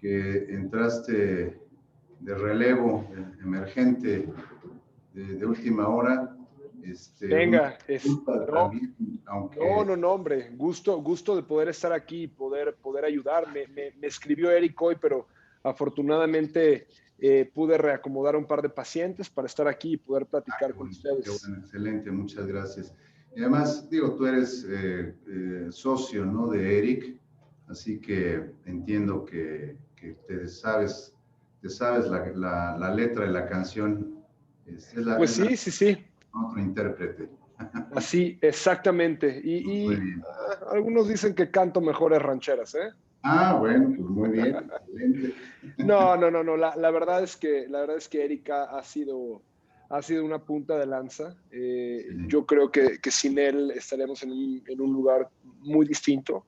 Que entraste de relevo emergente de última hora. Venga, no, también, aunque... no, hombre, gusto de poder estar aquí y poder ayudar. Me escribió Eric hoy, pero afortunadamente pude reacomodar un par de pacientes para estar aquí y poder platicar con ustedes. Qué bueno, excelente, muchas gracias. Y además, digo, tú eres socio, ¿no?, de Eric, así que entiendo que te sabes la letra de la canción. Pues sí. Otro intérprete. Así, exactamente. Y algunos dicen que canto mejores rancheras, ¿eh? Ah, bueno, pues muy bien, excelente. No. La verdad es que Erika ha sido una punta de lanza. Sí. Yo creo que sin él estaremos en un lugar muy distinto,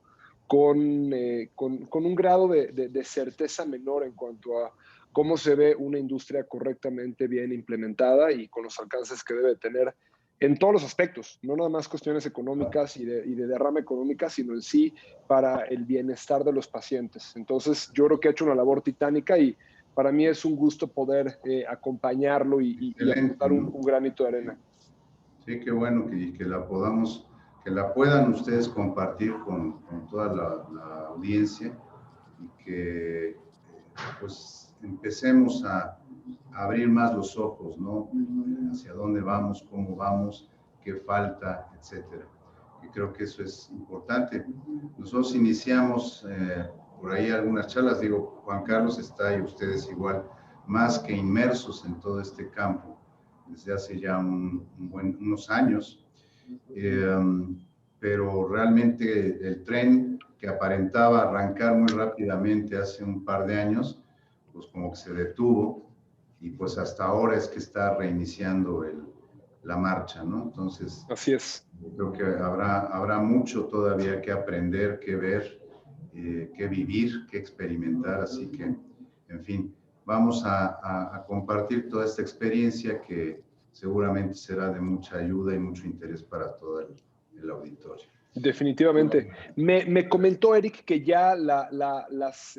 con un grado de certeza menor en cuanto a cómo se ve una industria correctamente bien implementada y con los alcances que debe tener en todos los aspectos, no nada más cuestiones económicas y de derrama económica, sino en sí para el bienestar de los pacientes. Entonces, yo creo que ha hecho una labor titánica y para mí es un gusto poder acompañarlo y aportar un granito de arena. Sí, qué bueno que la puedan ustedes compartir con toda la audiencia y que pues empecemos a abrir más los ojos, ¿no? Hacia dónde vamos, cómo vamos, qué falta, etcétera. Y creo que eso es importante. Nosotros iniciamos por ahí algunas charlas, digo, Juan Carlos está y ustedes igual, más que inmersos en todo este campo desde hace ya unos años, pero realmente el tren que aparentaba arrancar muy rápidamente hace un par de años, pues como que se detuvo y pues hasta ahora es que está reiniciando la marcha, ¿no? Entonces, así es. Creo que habrá mucho todavía que aprender, que ver, que vivir, que experimentar, así que, en fin, vamos a compartir toda esta experiencia que seguramente será de mucha ayuda y mucho interés para todo el auditorio. Definitivamente. Me comentó Eric que ya las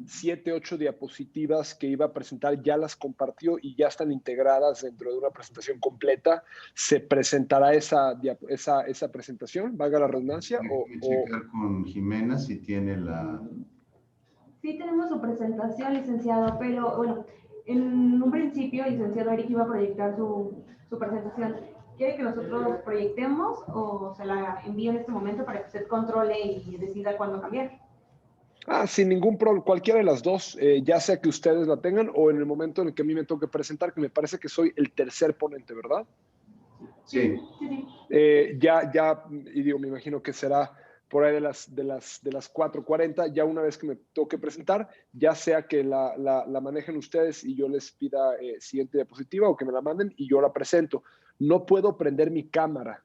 7, 8 diapositivas que iba a presentar ya las compartió y ya están integradas dentro de una presentación completa. ¿Se presentará esa presentación, valga la redundancia? Hay que checar con Jimena si tiene la... Sí tenemos su presentación, licenciado, pero bueno, en un principio, licenciado Eric iba a proyectar su presentación. ¿Quiere que nosotros proyectemos o se la envíe en este momento para que usted controle y decida cuándo cambiar? Sin ningún problema, cualquiera de las dos, ya sea que ustedes la tengan o en el momento en el que a mí me toque presentar, que me parece que soy el tercer ponente, ¿verdad? Sí. Y digo, me imagino que será por ahí de las 4:40, ya una vez que me toque presentar, ya sea que la manejen ustedes y yo les pida siguiente diapositiva o que me la manden y yo la presento. No puedo prender mi cámara.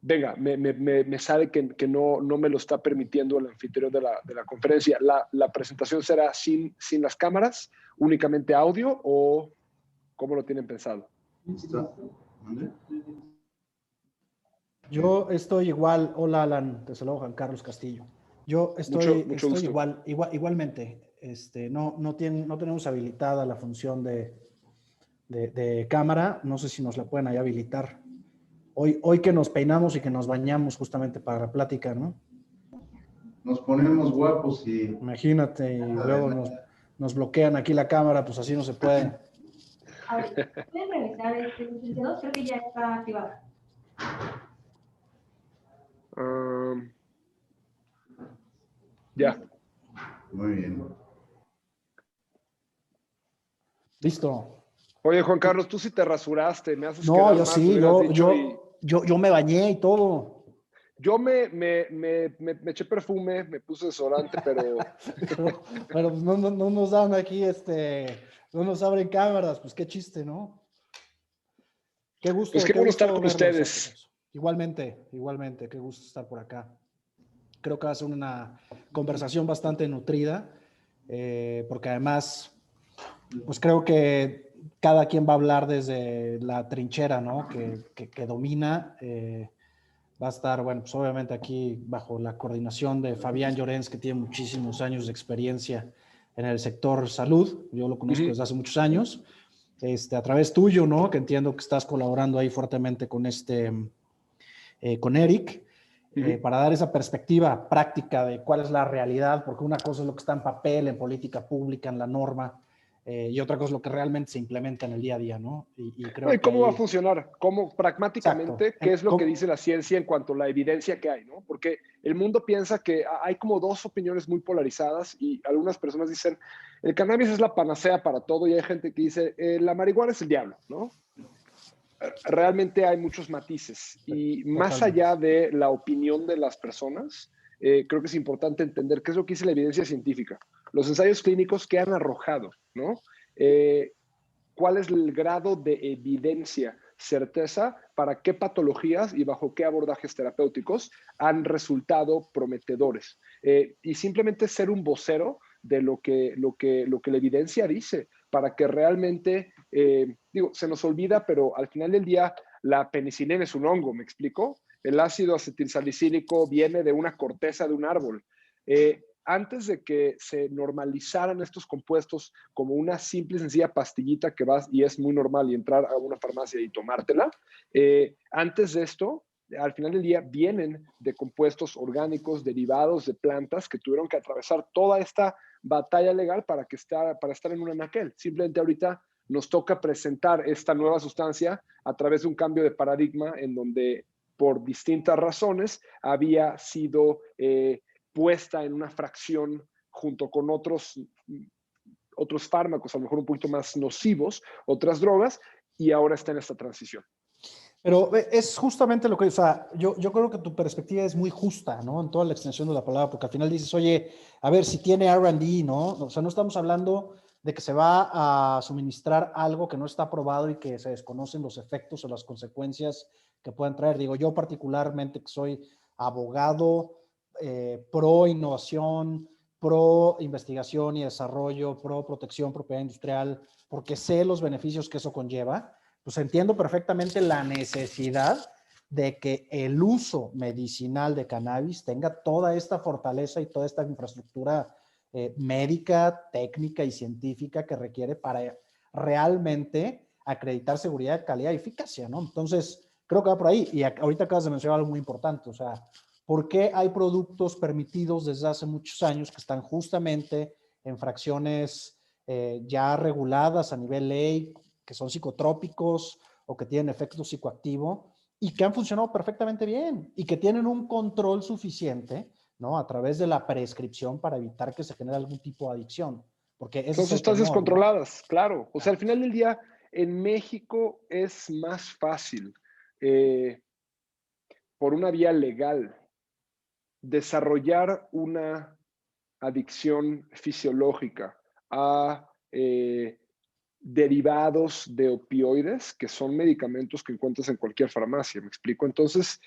Venga, me sabe que no me lo está permitiendo el anfitrión de la conferencia. ¿La presentación será sin las cámaras, únicamente audio o cómo lo tienen pensado? ¿Listo? Yo estoy igual. Hola, Alan, te saludo, Juan Carlos Castillo. Yo estoy igualmente. No tenemos habilitada la función de cámara. No sé si nos la pueden ahí habilitar. Hoy que nos peinamos y que nos bañamos justamente para la plática, ¿no? Nos ponemos guapos y... Imagínate, y luego nos bloquean aquí la cámara, pues así no se puede. A ver, pueden revisar licenciados, creo que ya está activada. Ya. Muy bien. Listo. Oye, Juan Carlos, tú sí te rasuraste, me haces No, quedar yo mal, sí, hubieras dicho y... yo me bañé y todo. Yo me eché perfume, me puse desodorante, pero... Pero pues no nos dan aquí, no nos abren cámaras, pues qué chiste, ¿no? Pues qué Qué bueno estar gusto con verlos. ustedes. Igualmente, qué gusto estar por acá. Creo que va a ser una conversación bastante nutrida, porque además, pues creo que cada quien va a hablar desde la trinchera, ¿no? Que domina. Va a estar, bueno, pues obviamente aquí bajo la coordinación de Fabián Llorens, que tiene muchísimos años de experiencia en el sector salud. Yo lo conozco desde hace muchos años. A través tuyo, ¿no? Que entiendo que estás colaborando ahí fuertemente con con Eric, para dar esa perspectiva práctica de cuál es la realidad, porque una cosa es lo que está en papel, en política pública, en la norma, y otra cosa es lo que realmente se implementa en el día a día, ¿no? Y creo ¿Y que cómo va a ahí... funcionar? ¿Cómo pragmáticamente, Exacto. qué es lo que dice la ciencia en cuanto a la evidencia que hay, ¿no? Porque el mundo piensa que hay como dos opiniones muy polarizadas y algunas personas dicen, el cannabis es la panacea para todo y hay gente que dice, la marihuana es el diablo, ¿no? Realmente hay muchos matices y más Totalmente. allá de la opinión de las personas, creo que es importante entender qué es lo que dice la evidencia científica, los ensayos clínicos que han arrojado, ¿no? ¿Cuál es el grado de evidencia, certeza para qué patologías y bajo qué abordajes terapéuticos han resultado prometedores? Y simplemente ser un vocero de lo que la evidencia dice, para que realmente, se nos olvida, pero al final del día la penicilina es un hongo, ¿me explico? El ácido acetilsalicílico viene de una corteza de un árbol. Antes de que se normalizaran estos compuestos como una simple y sencilla pastillita que vas y es muy normal y entrar a una farmacia y tomártela, antes de esto, al final del día, vienen de compuestos orgánicos derivados de plantas que tuvieron que atravesar toda esta batalla legal para estar en un anaquel. Simplemente ahorita nos toca presentar esta nueva sustancia a través de un cambio de paradigma en donde por distintas razones había sido puesta en una fracción junto con otros fármacos, a lo mejor un poquito más nocivos, otras drogas, y ahora está en esta transición. Pero es justamente lo que, o sea, yo creo que tu perspectiva es muy justa, ¿no? En toda la extensión de la palabra, porque al final dices, oye, a ver, si tiene R&D, ¿no? O sea, no estamos hablando de que se va a suministrar algo que no está aprobado y que se desconocen los efectos o las consecuencias que puedan traer. Digo, yo particularmente que soy abogado, pro innovación, pro investigación y desarrollo, pro protección, propiedad industrial, porque sé los beneficios que eso conlleva, pues entiendo perfectamente la necesidad de que el uso medicinal de cannabis tenga toda esta fortaleza y toda esta infraestructura médica, técnica y científica que requiere para realmente acreditar seguridad, calidad y eficacia, ¿no? Entonces, creo que va por ahí. Y ahorita acabas de mencionar algo muy importante, o sea, ¿por qué hay productos permitidos desde hace muchos años que están justamente en fracciones ya reguladas a nivel ley, que son psicotrópicos o que tienen efecto psicoactivo y que han funcionado perfectamente bien y que tienen un control suficiente, ¿no? A través de la prescripción para evitar que se genere algún tipo de adicción? Porque ese Son es el sustancias temor, ¿no? controladas, claro. O sea, al final del día, en México es más fácil, por una vía legal, desarrollar una adicción fisiológica a derivados de opioides, que son medicamentos que encuentras en cualquier farmacia, ¿me explico? Entonces,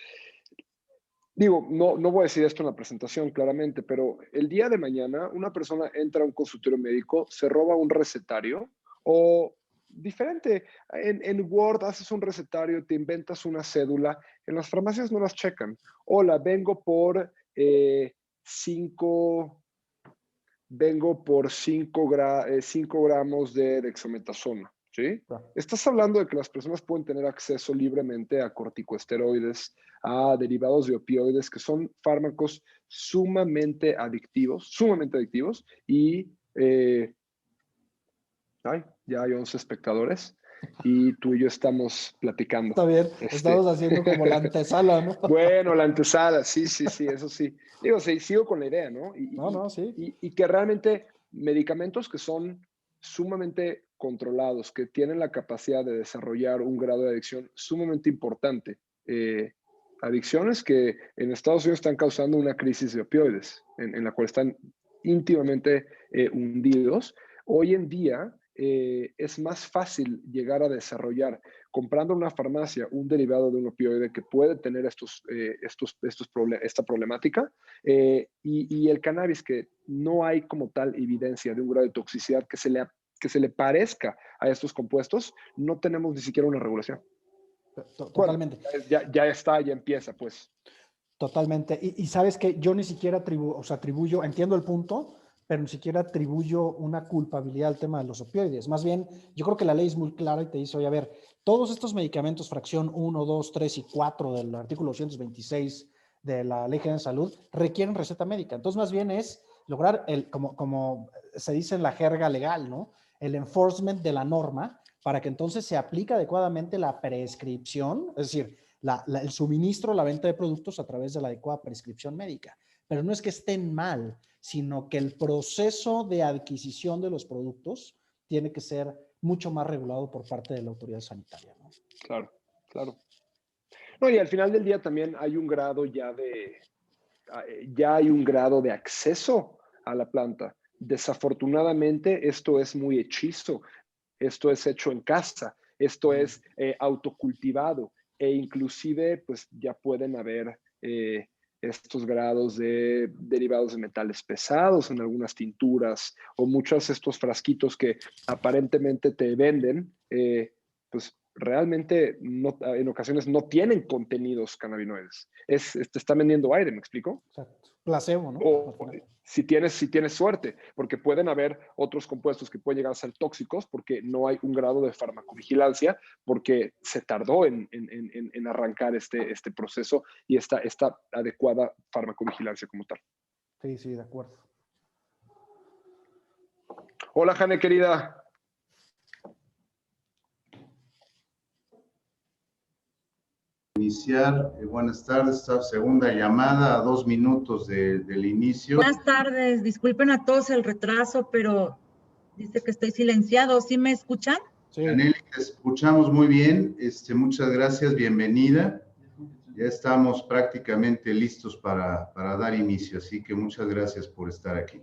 digo, no voy a decir esto en la presentación claramente, pero el día de mañana una persona entra a un consultorio médico, se roba un recetario o diferente, en Word haces un recetario, te inventas una cédula, en las farmacias no las checan. Hola, vengo por 5 gramos de dexametasona, ¿sí? Claro. Estás hablando de que las personas pueden tener acceso libremente a corticosteroides, a derivados de opioides, que son fármacos sumamente adictivos, y ya hay 11 espectadores. y tú y yo estamos platicando. Está bien, estamos haciendo como la antesala, ¿no? Bueno, la antesala, sí, eso sí. Digo, sí, sigo con la idea, ¿no? Sí. Y que realmente medicamentos que son sumamente controlados, que tienen la capacidad de desarrollar un grado de adicción sumamente importante. Adicciones que en Estados Unidos están causando una crisis de opioides, en la cual están íntimamente hundidos. Hoy en día es más fácil llegar a desarrollar, comprando en una farmacia, un derivado de un opioide que puede tener esta problemática, y el cannabis, que no hay como tal evidencia de un grado de toxicidad que se le parezca a estos compuestos, no tenemos ni siquiera una regulación. Totalmente. Bueno, ya empieza, pues. Totalmente. Y sabes que yo ni siquiera atribuyo, entiendo el punto, pero ni siquiera atribuyo una culpabilidad al tema de los opioides. Más bien, yo creo que la ley es muy clara y te dice, oye, a ver, todos estos medicamentos, fracción 1, 2, 3 y 4 del artículo 226 de la Ley General de Salud, requieren receta médica. Entonces, más bien es lograr, como se dice en la jerga legal, ¿no? El enforcement de la norma para que entonces se aplique adecuadamente la prescripción, es decir, el suministro, la venta de productos a través de la adecuada prescripción médica. Pero no es que estén mal, sino que el proceso de adquisición de los productos tiene que ser mucho más regulado por parte de la autoridad sanitaria, ¿no? Claro, claro. No, y al final del día también hay un grado ya hay un grado de acceso a la planta. Desafortunadamente, esto es muy hechizo, esto es hecho en casa, esto es autocultivado, e inclusive pues ya pueden haber estos grados de derivados de metales pesados en algunas tinturas, o muchos de estos frasquitos que aparentemente te venden, pues realmente en ocasiones no tienen contenidos cannabinoides. Te está vendiendo aire, ¿me explico? Exacto. Placebo, ¿no? O si tienes suerte, porque pueden haber otros compuestos que pueden llegar a ser tóxicos porque no hay un grado de farmacovigilancia, porque se tardó en arrancar este proceso y esta adecuada farmacovigilancia como tal. Sí, de acuerdo. Hola, Jane, querida. Iniciar, buenas tardes, esta segunda llamada a 2 minutos del inicio. Buenas tardes, disculpen a todos el retraso, pero dice que estoy silenciado. ¿Sí me escuchan? Sí. Janely, te escuchamos muy bien, muchas gracias, bienvenida. Ya estamos prácticamente listos para dar inicio, así que muchas gracias por estar aquí.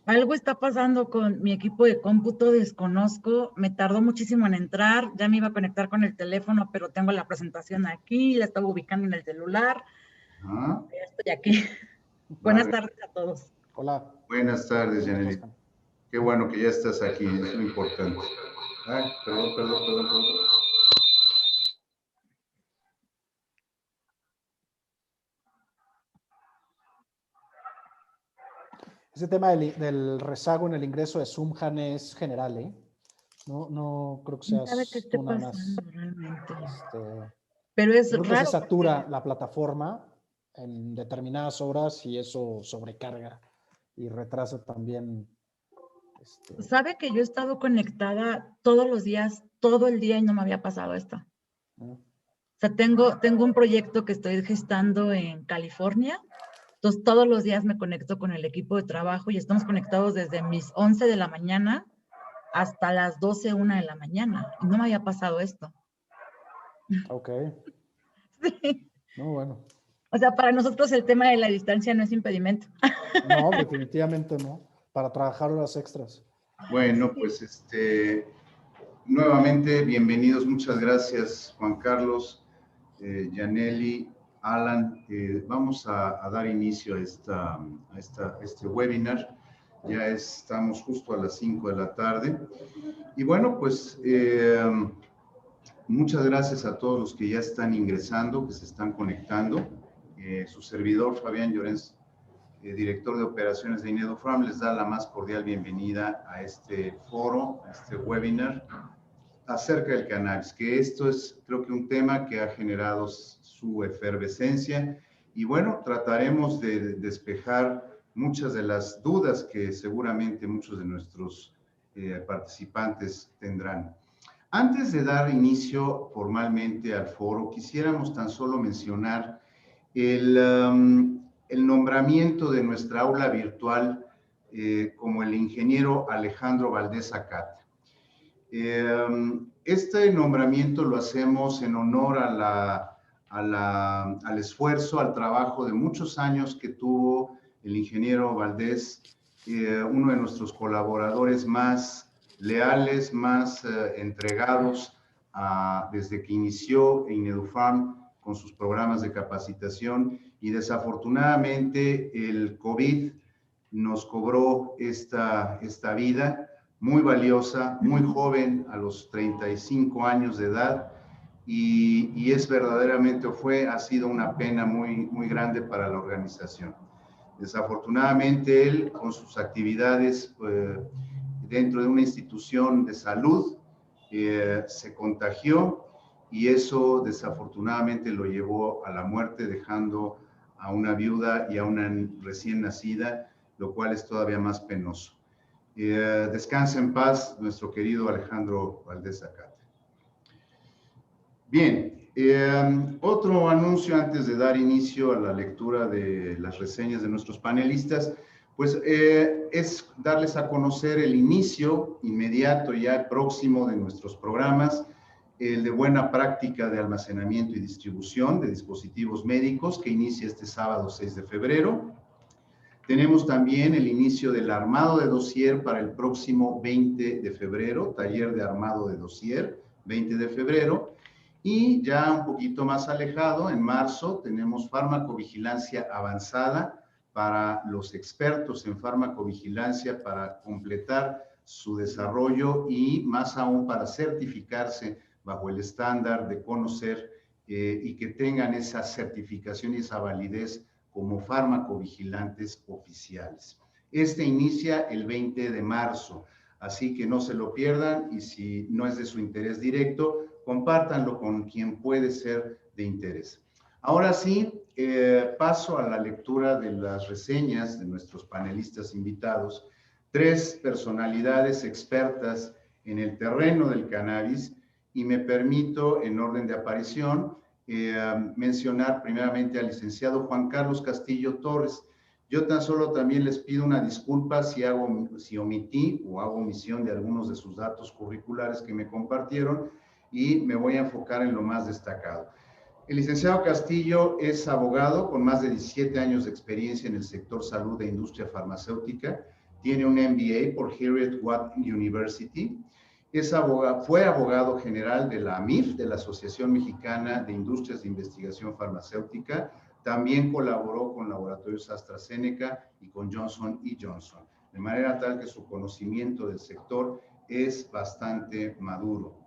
Algo está pasando con mi equipo de cómputo, desconozco, me tardó muchísimo en entrar, ya me iba a conectar con el teléfono, pero tengo la presentación aquí, la estaba ubicando en el celular. Ya estoy aquí. Buenas tardes a todos. Hola. Buenas tardes, Janely. Qué bueno que ya estás aquí, es lo importante. Ay, perdón. Ese tema del rezago en el ingreso de Sumhan es general, ¿eh? No creo que sea tú nada más. Realmente. Pero es raro. Se satura la plataforma en determinadas horas y eso sobrecarga y retrasa también. Sabe que yo he estado conectada todos los días, todo el día, y no me había pasado esto. O sea, tengo un proyecto que estoy gestando en California. Entonces, todos los días me conecto con el equipo de trabajo y estamos conectados desde mis 11 de la mañana hasta las 12, 1 de la mañana. Y no me había pasado esto. Ok. Sí. No, bueno. O sea, para nosotros el tema de la distancia no es impedimento. No, definitivamente no. Para trabajar horas extras. Bueno, pues nuevamente bienvenidos. Muchas gracias, Juan Carlos, Janely, Alan. Vamos a dar inicio a este webinar. Ya estamos justo a las 5 de la tarde. Y bueno, pues muchas gracias a todos los que ya están ingresando, que se están conectando. Su servidor, Fabián Llorens, director de operaciones de INEDOFARM, les da la más cordial bienvenida a este foro, a este webinar acerca del cannabis, que esto es, creo que un tema que ha generado su efervescencia y bueno, trataremos de despejar muchas de las dudas que seguramente muchos de nuestros participantes tendrán. Antes de dar inicio formalmente al foro, quisiéramos tan solo mencionar el nombramiento de nuestra aula virtual como el ingeniero Alejandro Valdés Acata. Este nombramiento lo hacemos en honor al esfuerzo, al trabajo de muchos años que tuvo el ingeniero Valdés, uno de nuestros colaboradores más leales, más entregados desde que inició INEDUFAM con sus programas de capacitación, y desafortunadamente el COVID nos cobró esta vida muy valiosa, muy joven, a los 35 años de edad, y es verdaderamente, ha sido una pena muy grande para la organización. Desafortunadamente él, con sus actividades dentro de una institución de salud, se contagió, y eso desafortunadamente lo llevó a la muerte, dejando a una viuda y a una recién nacida, lo cual es todavía más penoso. Descansa en paz nuestro querido Alejandro Valdés Acata. Bien, otro anuncio antes de dar inicio a la lectura de las reseñas de nuestros panelistas, pues es darles a conocer el inicio inmediato, ya próximo, de nuestros programas, el de buena práctica de almacenamiento y distribución de dispositivos médicos, que inicia este sábado 6 de febrero. Tenemos también el inicio del armado de dossier para el próximo 20 de febrero, taller de armado de dossier, 20 de febrero. Y ya un poquito más alejado, en marzo, tenemos farmacovigilancia avanzada para los expertos en farmacovigilancia, para completar su desarrollo y más aún para certificarse bajo el estándar de conocer y que tengan esa certificación y esa validez como farmacovigilantes oficiales. Este inicia el 20 de marzo, así que no se lo pierdan, y si no es de su interés directo, compártanlo con quien puede ser de interés. Ahora sí, paso a la lectura de las reseñas de nuestros panelistas invitados, 3 personalidades expertas en el terreno del cannabis, y me permito, en orden de aparición, mencionar primeramente al licenciado Juan Carlos Castillo Torres. Yo tan solo también les pido una disculpa si omití o hago omisión de algunos de sus datos curriculares que me compartieron, y me voy a enfocar en lo más destacado. El licenciado Castillo es abogado con más de 17 años de experiencia en el sector salud e industria farmacéutica. Tiene un MBA por Heriot-Watt University. Fue abogado general de la AMIF, de la Asociación Mexicana de Industrias de Investigación Farmacéutica. También colaboró con laboratorios AstraZeneca y con Johnson & Johnson, de manera tal que su conocimiento del sector es bastante maduro.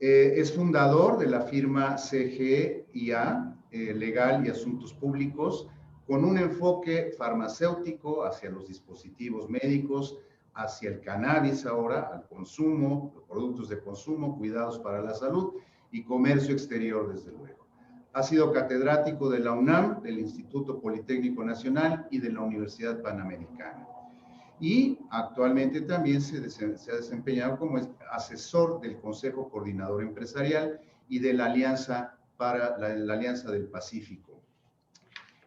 Es fundador de la firma CGIA, Legal y Asuntos Públicos, con un enfoque farmacéutico hacia los dispositivos médicos, hacia el cannabis ahora, al consumo, los productos de consumo, cuidados para la salud y comercio exterior, desde luego. Ha sido catedrático de la UNAM, del Instituto Politécnico Nacional y de la Universidad Panamericana. Y actualmente también se ha desempeñado como asesor del Consejo Coordinador Empresarial y de la Alianza la Alianza del Pacífico.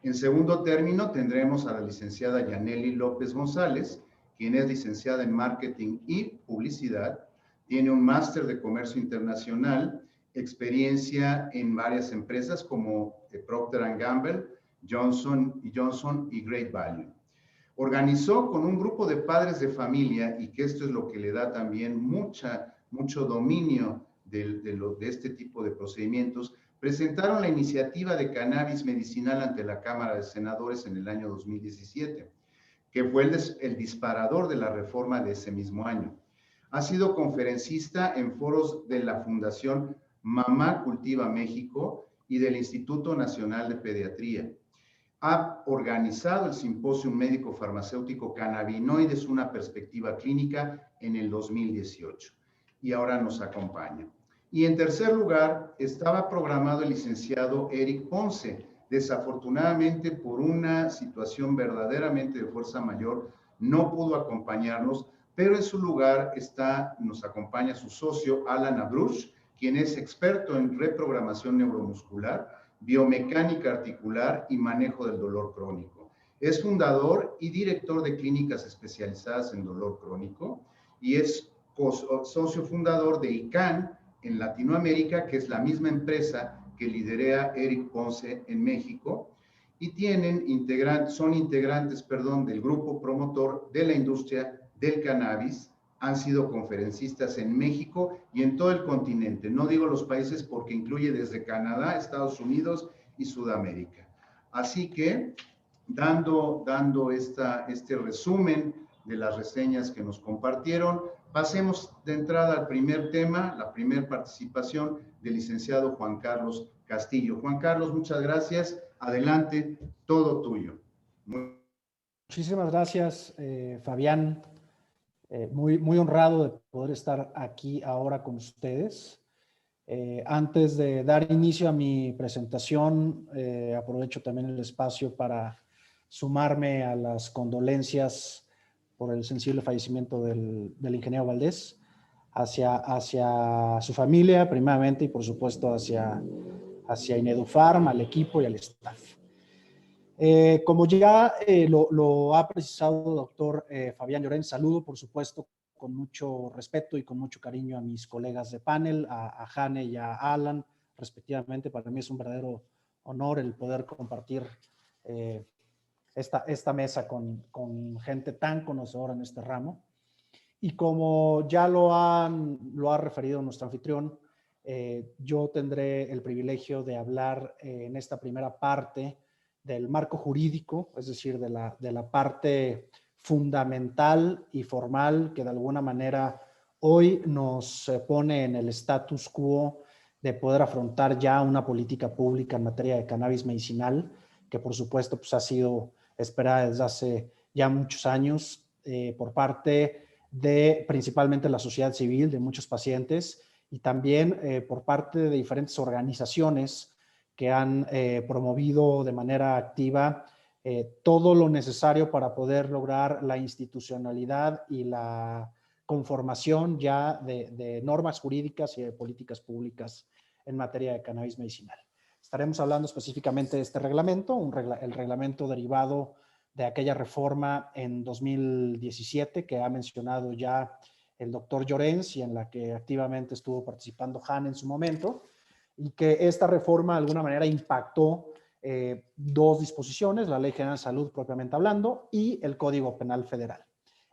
En segundo término tendremos a la licenciada Yaneli López González, quien es licenciada en Marketing y Publicidad, tiene un máster de Comercio Internacional, experiencia en varias empresas como Procter & Gamble, Johnson & Johnson y Great Value. Organizó con un grupo de padres de familia, y que esto es lo que le da también mucho dominio de este tipo de procedimientos, presentaron la iniciativa de cannabis medicinal ante la Cámara de Senadores en el año 2017, que fue el disparador de la reforma de ese mismo año. Ha sido conferencista en foros de la Fundación Mamá Cultiva México y del Instituto Nacional de Pediatría. Ha organizado el Simposio Médico Farmacéutico Cannabinoides, una perspectiva clínica, en el 2018, y ahora nos acompaña. Y en tercer lugar, estaba programado el licenciado Eric Ponce. Desafortunadamente, por una situación verdaderamente de fuerza mayor, no pudo acompañarnos, pero en su lugar nos acompaña su socio Alan Abruch, quien es experto en reprogramación neuromuscular, biomecánica articular y manejo del dolor crónico. Es fundador y director de clínicas especializadas en dolor crónico y es socio fundador de ICANN en Latinoamérica, que es la misma empresa que lidera Eric Ponce en México, y son integrantes del grupo promotor de la industria del cannabis. Han sido conferencistas en México y en todo el continente. No digo los países porque incluye desde Canadá, Estados Unidos y Sudamérica. Así que, dando este resumen de las reseñas que nos compartieron, pasemos de entrada al primer tema, la primera participación del licenciado Juan Carlos Castillo. Juan Carlos, muchas gracias. Adelante, todo tuyo. Muchísimas gracias, Fabián. Muy honrado de poder estar aquí ahora con ustedes. Antes de dar inicio a mi presentación, aprovecho también el espacio para sumarme a las condolencias por el sensible fallecimiento del ingeniero Valdés hacia su familia, primeramente, y por supuesto hacia Inedufarm, al equipo y al staff. Como ya lo ha precisado doctor Fabián Llorens, saludo por supuesto con mucho respeto y con mucho cariño a mis colegas de panel, a Jane y a Alan, respectivamente. Para mí es un verdadero honor el poder compartir esta mesa con gente tan conocedora en este ramo. Y como ya lo ha referido nuestro anfitrión, yo tendré el privilegio de hablar en esta primera parte del marco jurídico, es decir, de la parte fundamental y formal que de alguna manera hoy nos pone en el status quo de poder afrontar ya una política pública en materia de cannabis medicinal, que por supuesto pues, ha sido esperada desde hace ya muchos años por parte de principalmente la sociedad civil, de muchos pacientes, y también por parte de diferentes organizaciones que han promovido de manera activa todo lo necesario para poder lograr la institucionalidad y la conformación ya de normas jurídicas y de políticas públicas en materia de cannabis medicinal. Estaremos hablando específicamente de este reglamento, el reglamento derivado de aquella reforma en 2017 que ha mencionado ya el doctor Llorens y en la que activamente estuvo participando Han en su momento, y que esta reforma de alguna manera impactó dos disposiciones, la Ley General de Salud propiamente hablando y el Código Penal Federal.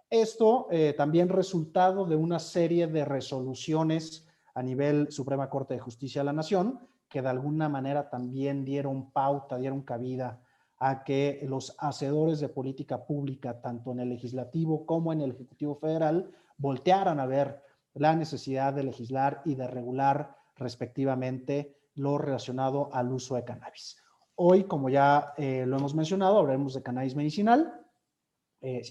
Esto también resultado de una serie de resoluciones a nivel Suprema Corte de Justicia de la Nación que de alguna manera también dieron pauta, dieron cabida a que los hacedores de política pública, tanto en el legislativo como en el Ejecutivo Federal, voltearan a ver la necesidad de legislar y de regular respectivamente lo relacionado al uso de cannabis. Hoy, como ya lo hemos mencionado, hablaremos de cannabis medicinal,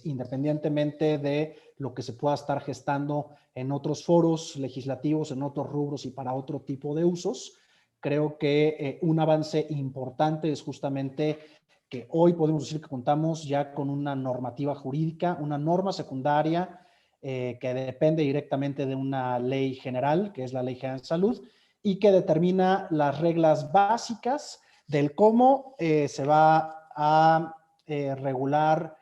independientemente de lo que se pueda estar gestando en otros foros legislativos, en otros rubros y para otro tipo de usos. Creo que un avance importante es justamente que hoy podemos decir que contamos ya con una normativa jurídica, una norma secundaria que depende directamente de una ley general, que es la Ley General de Salud, y que determina las reglas básicas del cómo se va a regular,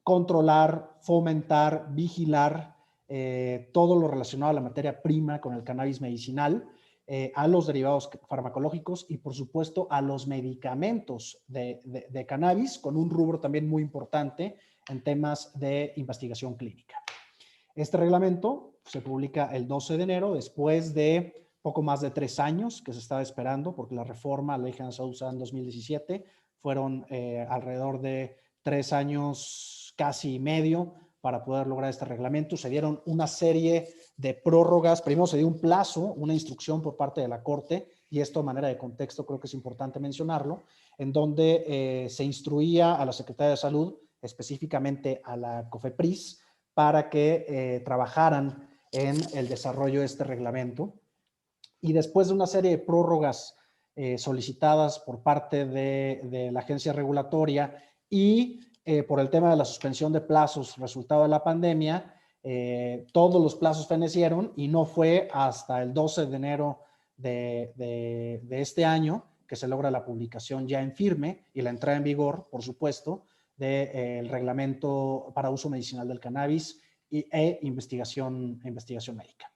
controlar, fomentar, vigilar todo lo relacionado a la materia prima con el cannabis medicinal, a los derivados farmacológicos y por supuesto a los medicamentos de cannabis, con un rubro también muy importante en temas de investigación clínica. Este reglamento se publica el 12 de enero, después de poco más de 3 años que se estaba esperando, porque la reforma a la Ley General de Salud en 2017 fueron alrededor de 3 años casi y medio para poder lograr este reglamento. Se dieron una serie de prórrogas. Primero se dio un plazo, una instrucción por parte de la Corte, y esto de manera de contexto creo que es importante mencionarlo, en donde se instruía a la Secretaría de Salud, específicamente a la COFEPRIS, para que trabajaran en el desarrollo de este reglamento. Y después de una serie de prórrogas solicitadas por parte de la agencia regulatoria y por el tema de la suspensión de plazos resultado de la pandemia, todos los plazos fenecieron y no fue hasta el 12 de enero de este año que se logra la publicación ya en firme y la entrada en vigor, por supuesto, del reglamento para uso medicinal del cannabis e investigación médica.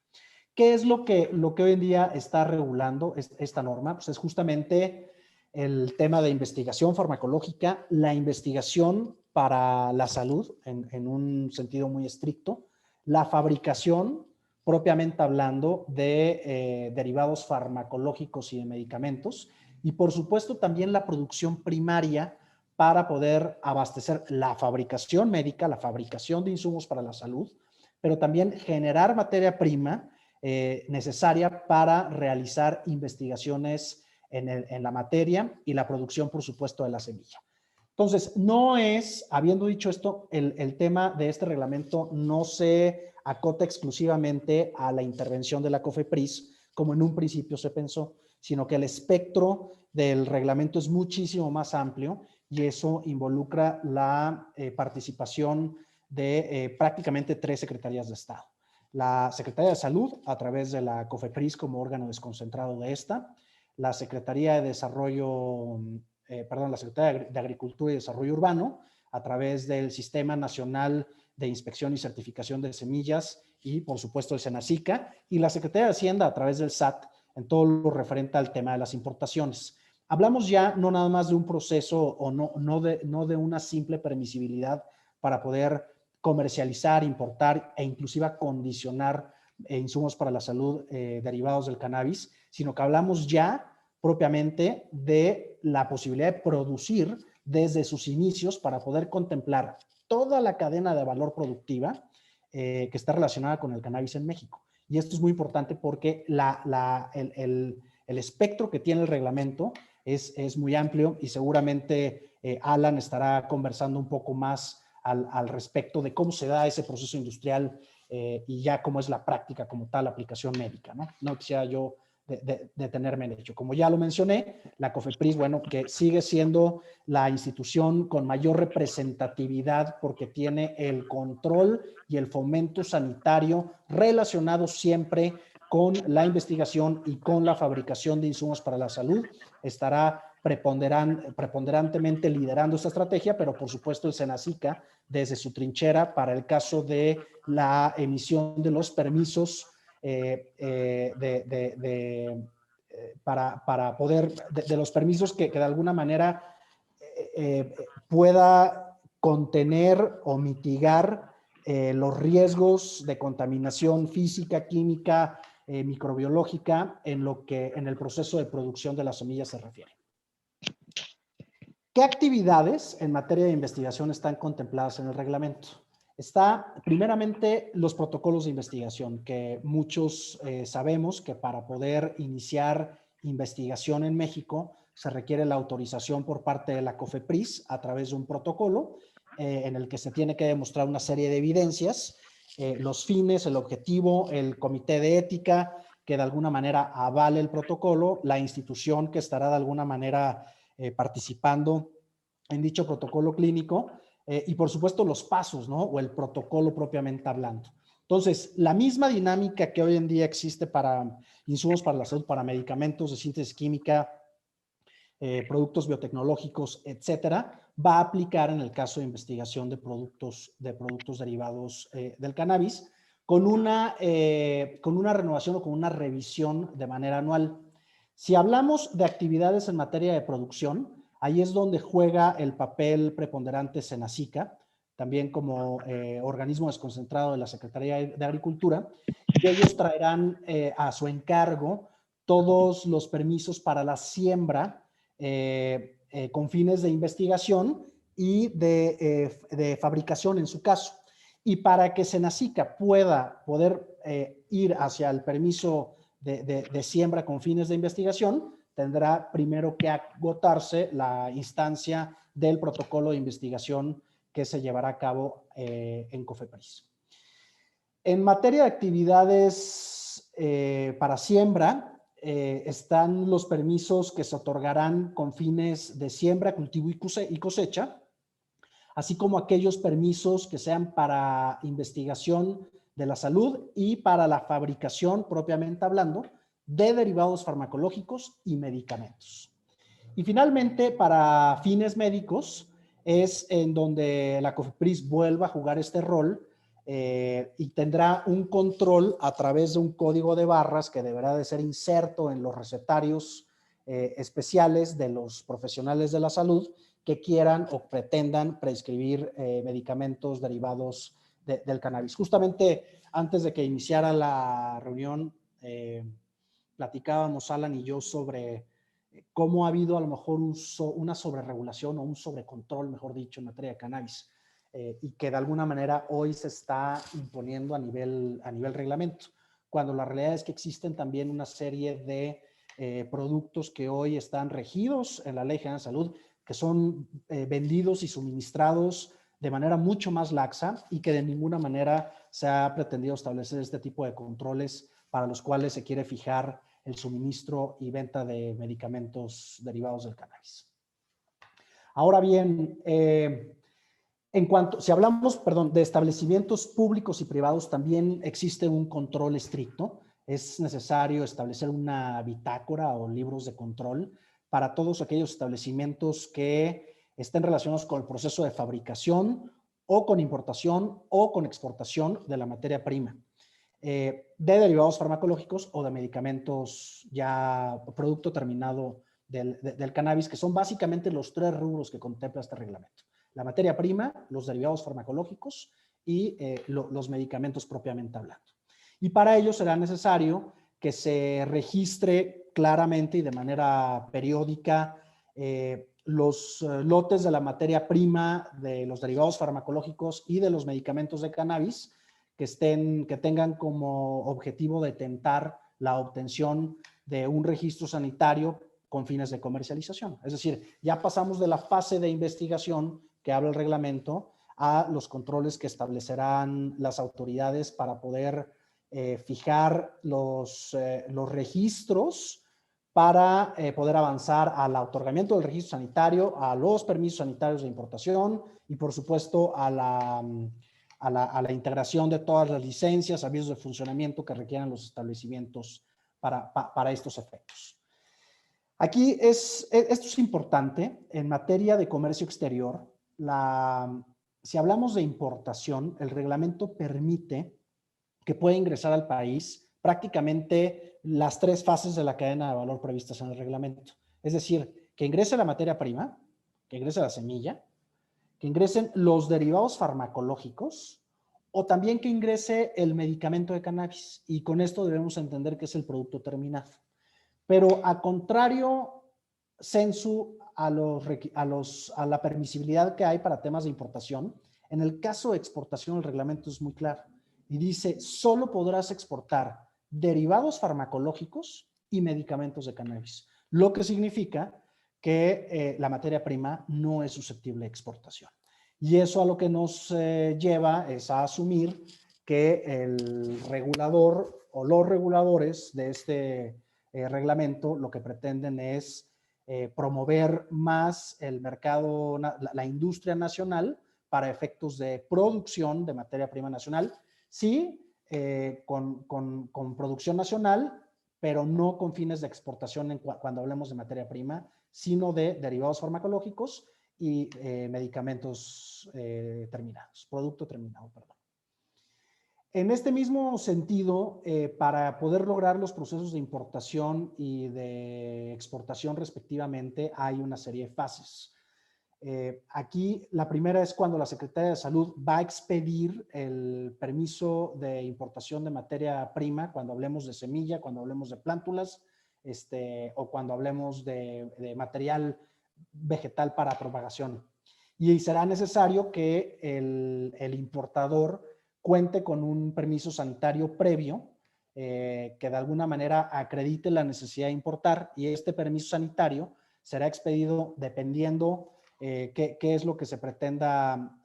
¿Qué es lo que hoy en día está regulando esta norma? Pues es justamente el tema de investigación farmacológica, la investigación para la salud en un sentido muy estricto, la fabricación propiamente hablando de derivados farmacológicos y de medicamentos, y por supuesto también la producción primaria para poder abastecer la fabricación médica, la fabricación de insumos para la salud, pero también generar materia prima necesaria para realizar investigaciones en la materia y la producción, por supuesto, de la semilla. Entonces, no es, habiendo dicho esto, el tema de este reglamento no se acota exclusivamente a la intervención de la COFEPRIS, como en un principio se pensó, sino que el espectro del reglamento es muchísimo más amplio y eso involucra la participación de prácticamente 3 secretarías de Estado. La Secretaría de Salud, a través de la COFEPRIS como órgano desconcentrado de esta, la Secretaría de Desarrollo, la Secretaría de Agricultura y Desarrollo Urbano, a través del Sistema Nacional de Inspección y Certificación de Semillas y, por supuesto, el SENACICA, y la Secretaría de Hacienda a través del SAT en todo lo referente al tema de las importaciones. Hablamos ya no nada más de un proceso o no de una simple permisibilidad para poder comercializar, importar e inclusive acondicionar insumos para la salud derivados del cannabis, sino que hablamos ya propiamente de la posibilidad de producir desde sus inicios para poder contemplar toda la cadena de valor productiva que está relacionada con el cannabis en México. Y esto es muy importante porque el espectro que tiene el reglamento es muy amplio y seguramente Alan estará conversando un poco más al respecto de cómo se da ese proceso industrial y ya cómo es la práctica como tal, la aplicación médica, ¿no? No quisiera yo detenerme en ello. Como ya lo mencioné, la COFEPRIS, bueno, que sigue siendo la institución con mayor representatividad porque tiene el control y el fomento sanitario relacionado siempre con la investigación y con la fabricación de insumos para la salud. Estará preponderantemente liderando esta estrategia, pero por supuesto el SENACICA desde su trinchera para el caso de la emisión de los permisos para poder, de los permisos que de alguna manera pueda contener o mitigar los riesgos de contaminación física, química, microbiológica en el proceso de producción de las semillas se refiere. ¿Qué actividades en materia de investigación están contempladas en el reglamento? Está primeramente los protocolos de investigación, que muchos sabemos que para poder iniciar investigación en México se requiere la autorización por parte de la COFEPRIS a través de un protocolo en el que se tiene que demostrar una serie de evidencias, los fines, el objetivo, el comité de ética que de alguna manera avale el protocolo, la institución que estará de alguna manera participando en dicho protocolo clínico y por supuesto los pasos, ¿no? O el protocolo propiamente hablando. Entonces, la misma dinámica que hoy en día existe para insumos para la salud, para medicamentos de síntesis química, productos biotecnológicos, etcétera, va a aplicar en el caso de investigación de productos derivados del cannabis con una renovación o con una revisión de manera anual. Si hablamos de actividades en materia de producción, ahí es donde juega el papel preponderante SENACICA, también como organismo desconcentrado de la Secretaría de Agricultura, y ellos traerán a su encargo todos los permisos para la siembra con fines de investigación y de fabricación en su caso. Y para que SENACICA pueda ir hacia el permiso de siembra con fines de investigación, tendrá primero que agotarse la instancia del protocolo de investigación que se llevará a cabo en COFEPRIS. En materia de actividades para siembra, están los permisos que se otorgarán con fines de siembra, cultivo y cosecha, así como aquellos permisos que sean para investigación de la salud y para la fabricación, propiamente hablando, de derivados farmacológicos y medicamentos. Y finalmente, para fines médicos, es en donde la COFEPRIS vuelva a jugar este rol y tendrá un control a través de un código de barras que deberá de ser inserto en los recetarios especiales de los profesionales de la salud que quieran o pretendan prescribir medicamentos derivados del cannabis. Justamente antes de que iniciara la reunión, platicábamos Alan y yo sobre cómo ha habido a lo mejor una sobreregulación o un sobrecontrol, mejor dicho, en materia de cannabis, y que de alguna manera hoy se está imponiendo a nivel reglamento, cuando la realidad es que existen también una serie de productos que hoy están regidos en la Ley General de Salud, que son vendidos y suministrados de manera mucho más laxa y que de ninguna manera se ha pretendido establecer este tipo de controles para los cuales se quiere fijar el suministro y venta de medicamentos derivados del cannabis. Ahora bien, si hablamos, de establecimientos públicos y privados, también existe un control estricto. Es necesario establecer una bitácora o libros de control para todos aquellos establecimientos que estén relacionados con el proceso de fabricación o con importación o con exportación de la materia prima. De derivados farmacológicos o de medicamentos ya producto terminado del cannabis, que son básicamente los 3 rubros que contempla este reglamento: la materia prima, los derivados farmacológicos y los medicamentos propiamente hablando. Y para ello será necesario que se registre claramente y de manera periódica los lotes de la materia prima, de los derivados farmacológicos y de los medicamentos de cannabis, que tengan como objetivo detentar la obtención de un registro sanitario con fines de comercialización. Es decir, ya pasamos de la fase de investigación que habla el reglamento a los controles que establecerán las autoridades para poder fijar los registros para poder avanzar al otorgamiento del registro sanitario, a los permisos sanitarios de importación y, por supuesto, a la integración de todas las licencias, avisos de funcionamiento que requieran los establecimientos para estos efectos. Aquí esto es importante en materia de comercio exterior. Si hablamos de importación, el reglamento permite que pueda ingresar al país prácticamente las 3 fases de la cadena de valor previstas en el reglamento. Es decir, que ingrese la materia prima, que ingrese la semilla, que ingresen los derivados farmacológicos o también que ingrese el medicamento de cannabis. Y con esto debemos entender que es el producto terminado. Pero a contrario, Censu, a la permisibilidad que hay para temas de importación, en el caso de exportación el reglamento es muy claro y dice: solo podrás exportar derivados farmacológicos y medicamentos de cannabis, lo que significa que la materia prima no es susceptible de exportación. Y eso a lo que nos lleva es a asumir que el regulador o los reguladores de este reglamento lo que pretenden es promover más el mercado, la industria nacional para efectos de producción de materia prima nacional, sí, con producción nacional, pero no con fines de exportación cuando hablemos de materia prima, sino de derivados farmacológicos y medicamentos terminados, producto terminado, perdón. En este mismo sentido, para poder lograr los procesos de importación y de exportación respectivamente, hay una serie de fases. Aquí la primera es cuando la Secretaría de Salud va a expedir el permiso de importación de materia prima, cuando hablemos de semilla, cuando hablemos de plántulas, o cuando hablemos de material vegetal para propagación. Y será necesario que el importador cuente con un permiso sanitario previo que de alguna manera acredite la necesidad de importar, y este permiso sanitario será expedido dependiendo qué es lo que se pretenda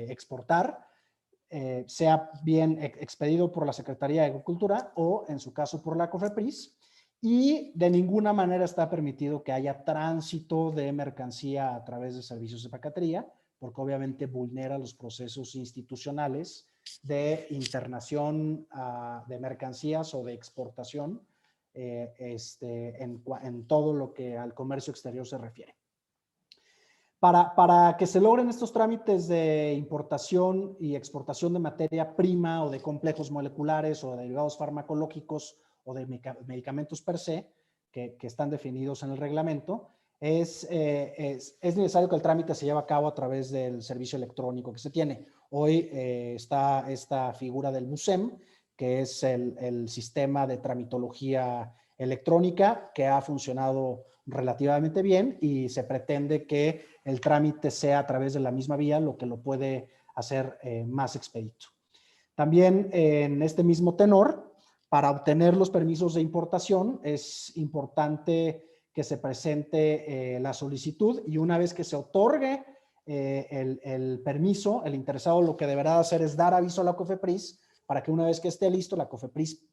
exportar, sea bien expedido por la Secretaría de Agricultura o en su caso por la COFEPRIS, y de ninguna manera está permitido que haya tránsito de mercancía a través de servicios de paquetería, porque obviamente vulnera los procesos institucionales de internación de mercancías o de exportación en todo lo que al comercio exterior se refiere. Para que se logren estos trámites de importación y exportación de materia prima o de complejos moleculares o de derivados farmacológicos o de medicamentos per se, que están definidos en el reglamento, es necesario que el trámite se lleve a cabo a través del servicio electrónico que se tiene. Hoy está esta figura del MUSEM, que es el sistema de tramitología electrónica que ha funcionado relativamente bien y se pretende que el trámite sea a través de la misma vía, lo que lo puede hacer más expedito. También en este mismo tenor, para obtener los permisos de importación es importante que se presente la solicitud y una vez que se otorgue el permiso, el interesado lo que deberá hacer es dar aviso a la COFEPRIS para que una vez que esté listo, la COFEPRIS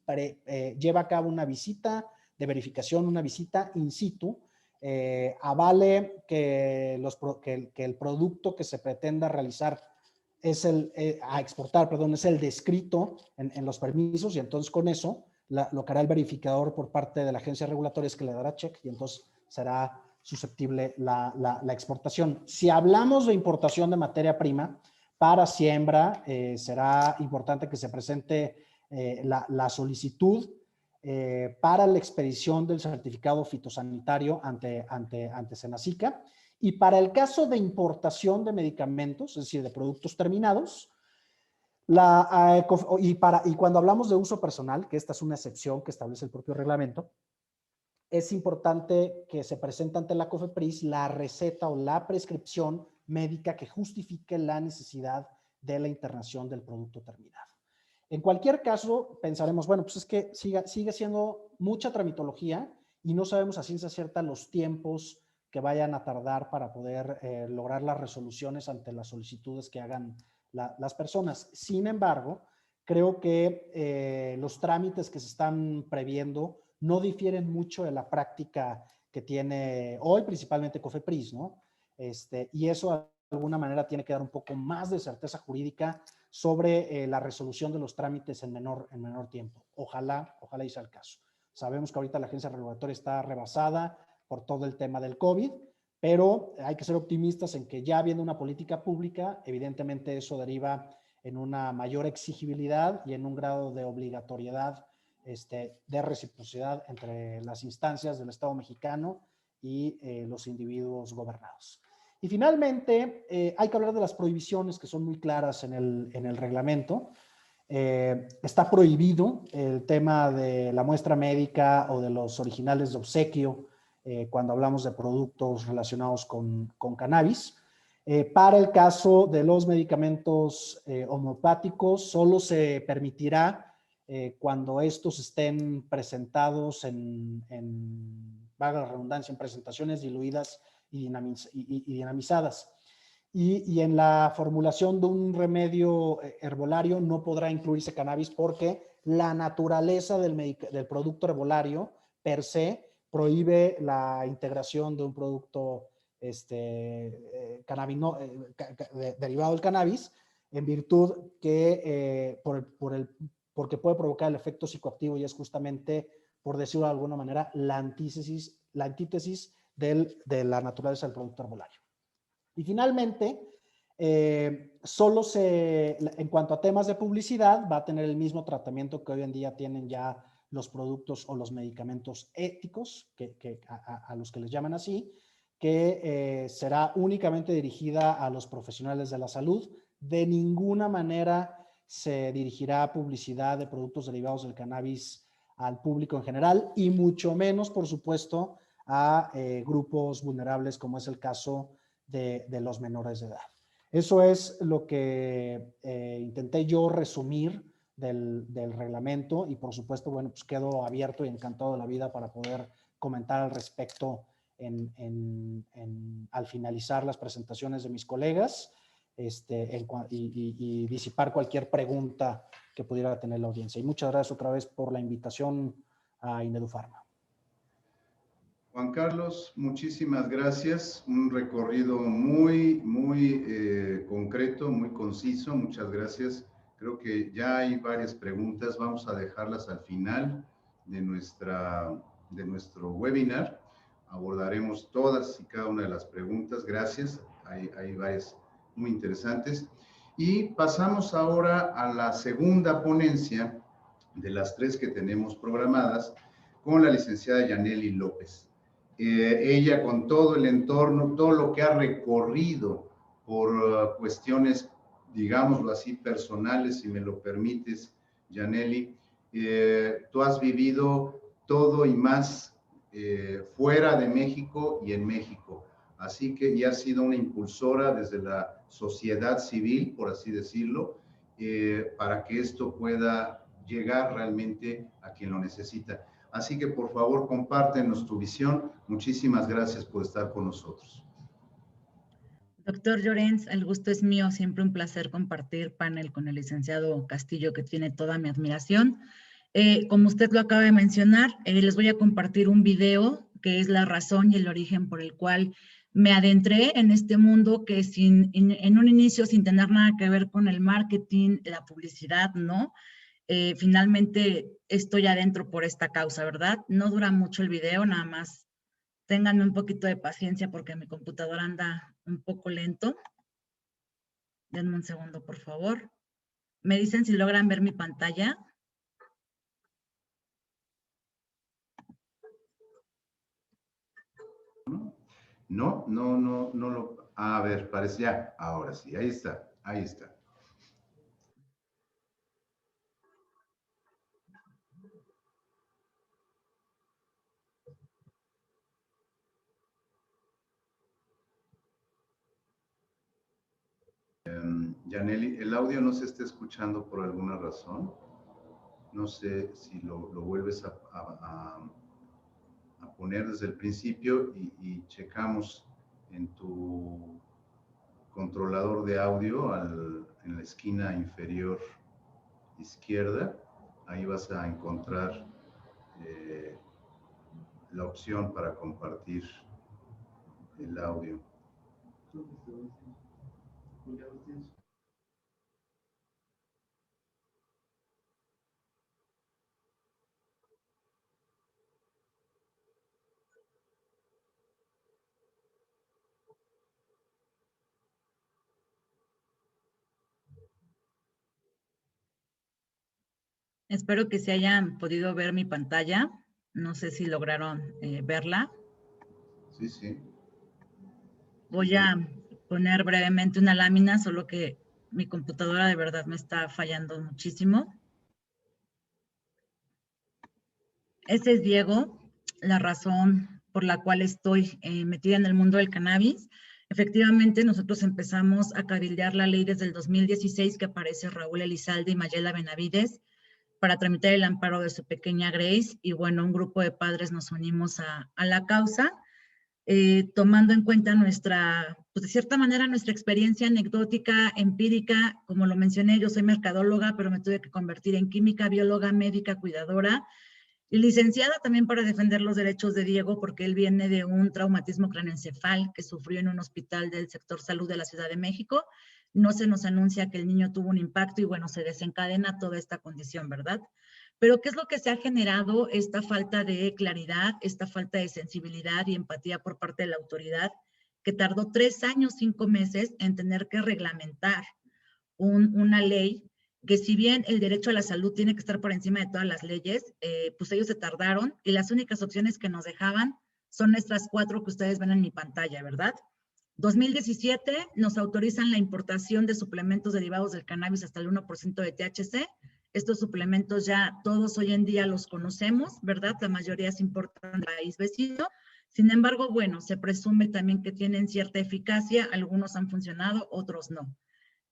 lleve a cabo una visita de verificación, una visita in situ, avale que el producto que se pretenda realizar es exportar, es el descrito en los permisos y entonces con eso lo que hará el verificador por parte de la agencia regulatoria es que le dará check y entonces será susceptible la exportación. Si hablamos de importación de materia prima para siembra, será importante que se presente la solicitud para la expedición del certificado fitosanitario ante Senacica. Y para el caso de importación de medicamentos, es decir, de productos terminados, y cuando hablamos de uso personal, que esta es una excepción que establece el propio reglamento, es importante que se presente ante la COFEPRIS la receta o la prescripción médica que justifique la necesidad de la internación del producto terminado. En cualquier caso, pensaremos, bueno, pues es que sigue siendo mucha tramitología y no sabemos a ciencia cierta los tiempos que vayan a tardar para poder lograr las resoluciones ante las solicitudes que hagan las personas. Sin embargo, creo que los trámites que se están previendo no difieren mucho de la práctica que tiene hoy, principalmente COFEPRIS, ¿no? Y eso de alguna manera tiene que dar un poco más de certeza jurídica sobre la resolución de los trámites en menor tiempo. Ojalá y sea el caso. Sabemos que ahorita la agencia regulatoria está rebasada por todo el tema del COVID, pero hay que ser optimistas en que ya habiendo una política pública, evidentemente eso deriva en una mayor exigibilidad y en un grado de obligatoriedad, de reciprocidad entre las instancias del Estado mexicano y los individuos gobernados. Y finalmente, hay que hablar de las prohibiciones que son muy claras en el reglamento. Está prohibido el tema de la muestra médica o de los originales de obsequio cuando hablamos de productos relacionados con cannabis. Para el caso de los medicamentos homeopáticos, solo se permitirá cuando estos estén presentados valga la redundancia, en presentaciones diluidas y dinamizadas. Y en la formulación de un remedio herbolario no podrá incluirse cannabis porque la naturaleza del producto herbolario per se prohíbe la integración de un producto derivado del cannabis en virtud que porque puede provocar el efecto psicoactivo y es justamente, por decirlo de alguna manera, la antítesis de la naturaleza del producto herbolario. Y finalmente, en cuanto a temas de publicidad, va a tener el mismo tratamiento que hoy en día tienen ya los productos o los medicamentos éticos, a los que les llaman así, que será únicamente dirigida a los profesionales de la salud. De ninguna manera se dirigirá publicidad de productos derivados del cannabis al público en general y mucho menos, por supuesto, a grupos vulnerables como es el caso de los menores de edad. Eso es lo que intenté yo resumir del reglamento y por supuesto, bueno, pues quedo abierto y encantado de la vida para poder comentar al respecto al finalizar las presentaciones de mis colegas y disipar cualquier pregunta que pudiera tener la audiencia. Y muchas gracias otra vez por la invitación a Inedufarma. Juan Carlos, muchísimas gracias. Un recorrido muy concreto, muy conciso. Muchas gracias. Creo que ya hay varias preguntas. Vamos a dejarlas al final de nuestro webinar. Abordaremos todas y cada una de las preguntas. Gracias. Hay varias muy interesantes. Y pasamos ahora a la segunda ponencia de las 3 que tenemos programadas con la licenciada Yanely López. Ella, con todo el entorno, todo lo que ha recorrido por cuestiones, digámoslo así, personales, si me lo permites, Yanely, tú has vivido todo y más fuera de México y en México. Así que ya has sido una impulsora desde la sociedad civil, por así decirlo, para que esto pueda llegar realmente a quien lo necesita. Así que, por favor, compártenos tu visión. Muchísimas gracias por estar con nosotros. Doctor Llorens, el gusto es mío. Siempre un placer compartir panel con el licenciado Castillo, que tiene toda mi admiración. Como usted lo acaba de mencionar, les voy a compartir un video que es la razón y el origen por el cual me adentré en este mundo que en un inicio, sin tener nada que ver con el marketing, la publicidad, ¿no? Finalmente estoy adentro por esta causa, ¿verdad? No dura mucho el video, nada más ténganme un poquito de paciencia porque mi computadora anda un poco lento. Denme un segundo, por favor. Me dicen si logran ver mi pantalla. No lo... A ver, parece ya. Ahora sí, ahí está. Yanely, el audio no se está escuchando por alguna razón. No sé si lo vuelves a poner desde el principio y checamos en tu controlador de audio en la esquina inferior izquierda. Ahí vas a encontrar la opción para compartir el audio. Espero que se hayan podido ver mi pantalla. No sé si lograron verla. Sí. Voy a poner brevemente una lámina, solo que mi computadora de verdad me está fallando muchísimo. Ese es Diego, la razón por la cual estoy metida en el mundo del cannabis. Efectivamente, nosotros empezamos a cabildear la ley desde el 2016 que aparece Raúl Elizalde y Mayela Benavides para tramitar el amparo de su pequeña Grace, y bueno, un grupo de padres nos unimos a la causa, tomando en cuenta nuestra, pues de cierta manera, nuestra experiencia anecdótica, empírica. Como lo mencioné, yo soy mercadóloga, pero me tuve que convertir en química, bióloga, médica, cuidadora, y licenciada también para defender los derechos de Diego, porque él viene de un traumatismo craneoencefal que sufrió en un hospital del sector salud de la Ciudad de México. No se nos anuncia que el niño tuvo un impacto y bueno, se desencadena toda esta condición, ¿verdad? Pero ¿qué es lo que se ha generado? Esta falta de claridad, esta falta de sensibilidad y empatía por parte de la autoridad, que tardó 3 años, 5 meses en tener que reglamentar una ley que, si bien el derecho a la salud tiene que estar por encima de todas las leyes, pues ellos se tardaron y las únicas opciones que nos dejaban son estas 4 que ustedes ven en mi pantalla, ¿verdad? 2017 nos autorizan la importación de suplementos derivados del cannabis hasta el 1% de THC. Estos suplementos ya todos hoy en día los conocemos, ¿verdad? La mayoría se importan del país vecino. Sin embargo, bueno, se presume también que tienen cierta eficacia. Algunos han funcionado, otros no.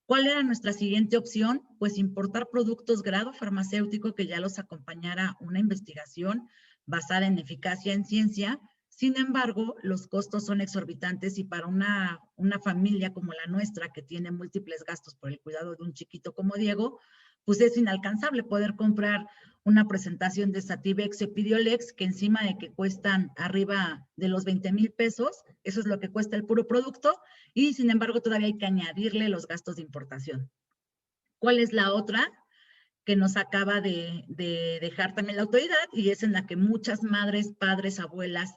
¿Cuál era nuestra siguiente opción? Pues importar productos grado farmacéutico que ya los acompañara una investigación basada en eficacia en ciencia. Sin embargo, los costos son exorbitantes y para una familia como la nuestra, que tiene múltiples gastos por el cuidado de un chiquito como Diego, pues es inalcanzable poder comprar una presentación de Sativex y Epidiolex, que encima de que cuestan arriba de los 20,000 pesos, eso es lo que cuesta el puro producto, y sin embargo todavía hay que añadirle los gastos de importación. ¿Cuál es la otra? Que nos acaba de dejar también la autoridad, y es en la que muchas madres, padres, abuelas,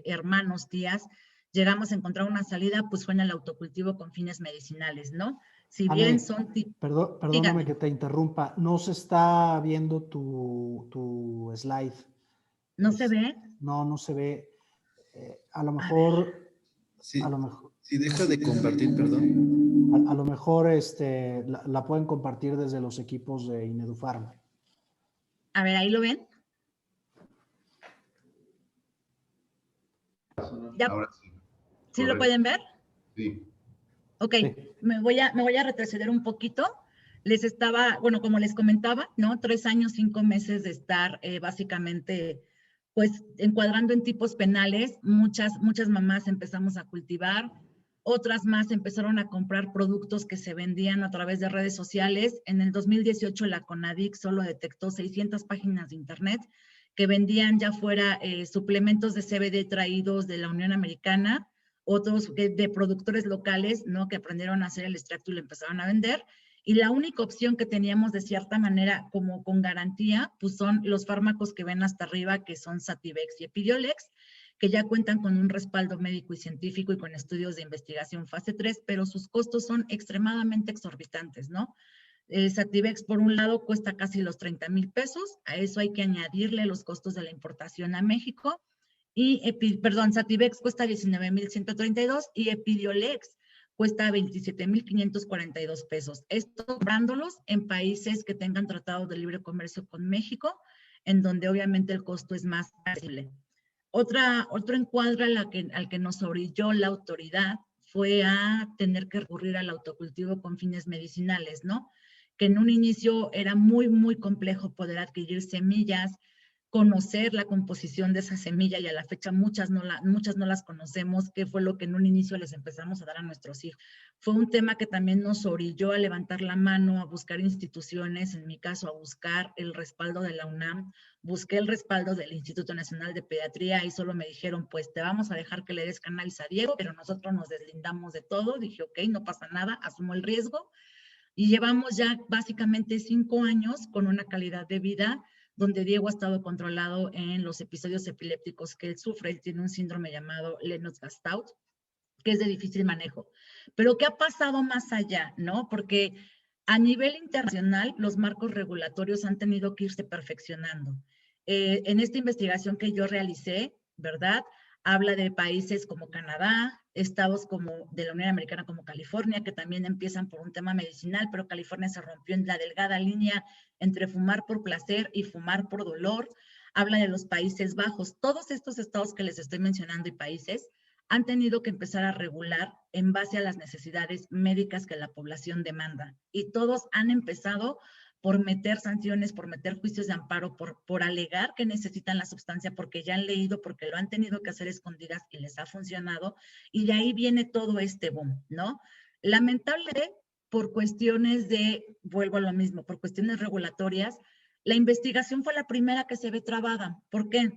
hermanos, tías, llegamos a encontrar una salida, pues fue en el autocultivo con fines medicinales, ¿no? Si bien son... Perdóname que te interrumpa, no se está viendo tu slide. ¿No se ve? No, no se ve. A lo mejor... Sí, a lo mejor, si deja de compartir, perdón. A lo mejor la pueden compartir desde los equipos de Inedufarma. A ver, ¿ahí lo ven? ¿Ya? Ahora sí. ¿Sí lo pueden ver? Sí. Ok, sí. Me voy a retroceder un poquito. Les estaba, bueno, como les comentaba, ¿no? 3 años, 5 meses de estar básicamente, pues, encuadrando en tipos penales. Muchas mamás empezamos a cultivar. Otras más empezaron a comprar productos que se vendían a través de redes sociales. En el 2018 la CONADIC solo detectó 600 páginas de internet que vendían ya fuera suplementos de CBD traídos de la Unión Americana, otros de productores locales, ¿no? Que aprendieron a hacer el extracto y lo empezaron a vender. Y la única opción que teníamos de cierta manera como con garantía, pues son los fármacos que ven hasta arriba, que son Sativex y Epidiolex, que ya cuentan con un respaldo médico y científico y con estudios de investigación fase 3, pero sus costos son extremadamente exorbitantes, ¿no? Sativex, por un lado, cuesta casi los 30,000 pesos. A eso hay que añadirle los costos de la importación a México. Y, Sativex cuesta 19,132 y Epidiolex cuesta 27,542 pesos. Esto comprándolos en países que tengan tratado de libre comercio con México, en donde obviamente el costo es más accesible. Otro encuadre al que nos orilló la autoridad fue a tener que recurrir al autocultivo con fines medicinales, ¿no? Que en un inicio era muy, muy complejo poder adquirir semillas, conocer la composición de esa semilla, y a la fecha muchas no las conocemos, qué fue lo que en un inicio les empezamos a dar a nuestros hijos. Fue un tema que también nos orilló a levantar la mano, a buscar instituciones, en mi caso a buscar el respaldo de la UNAM, busqué el respaldo del Instituto Nacional de Pediatría y solo me dijeron, pues te vamos a dejar que le des cannabis a Diego, pero nosotros nos deslindamos de todo. Dije, ok, no pasa nada, asumo el riesgo. Y llevamos ya básicamente 5 años con una calidad de vida donde Diego ha estado controlado en los episodios epilépticos que él sufre. Él tiene un síndrome llamado Lennox-Gastaut, que es de difícil manejo. Pero ¿qué ha pasado más allá, no? Porque a nivel internacional, los marcos regulatorios han tenido que irse perfeccionando. En esta investigación que yo realicé, ¿verdad? Habla de países como Canadá, estados como de la Unión Americana como California, que también empiezan por un tema medicinal, pero California se rompió en la delgada línea entre fumar por placer y fumar por dolor. Habla de los Países Bajos. Todos estos estados que les estoy mencionando y países han tenido que empezar a regular en base a las necesidades médicas que la población demanda. Y todos han empezado por meter sanciones, por meter juicios de amparo, por alegar que necesitan la sustancia porque ya han leído, porque lo han tenido que hacer escondidas y les ha funcionado. Y de ahí viene todo este boom, ¿no? Lamentablemente, por cuestiones vuelvo a lo mismo, por cuestiones regulatorias, la investigación fue la primera que se ve trabada. ¿Por qué?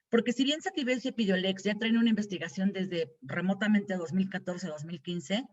Porque si bien Sativex y Epidiolex ya traen una investigación desde remotamente 2014-2015,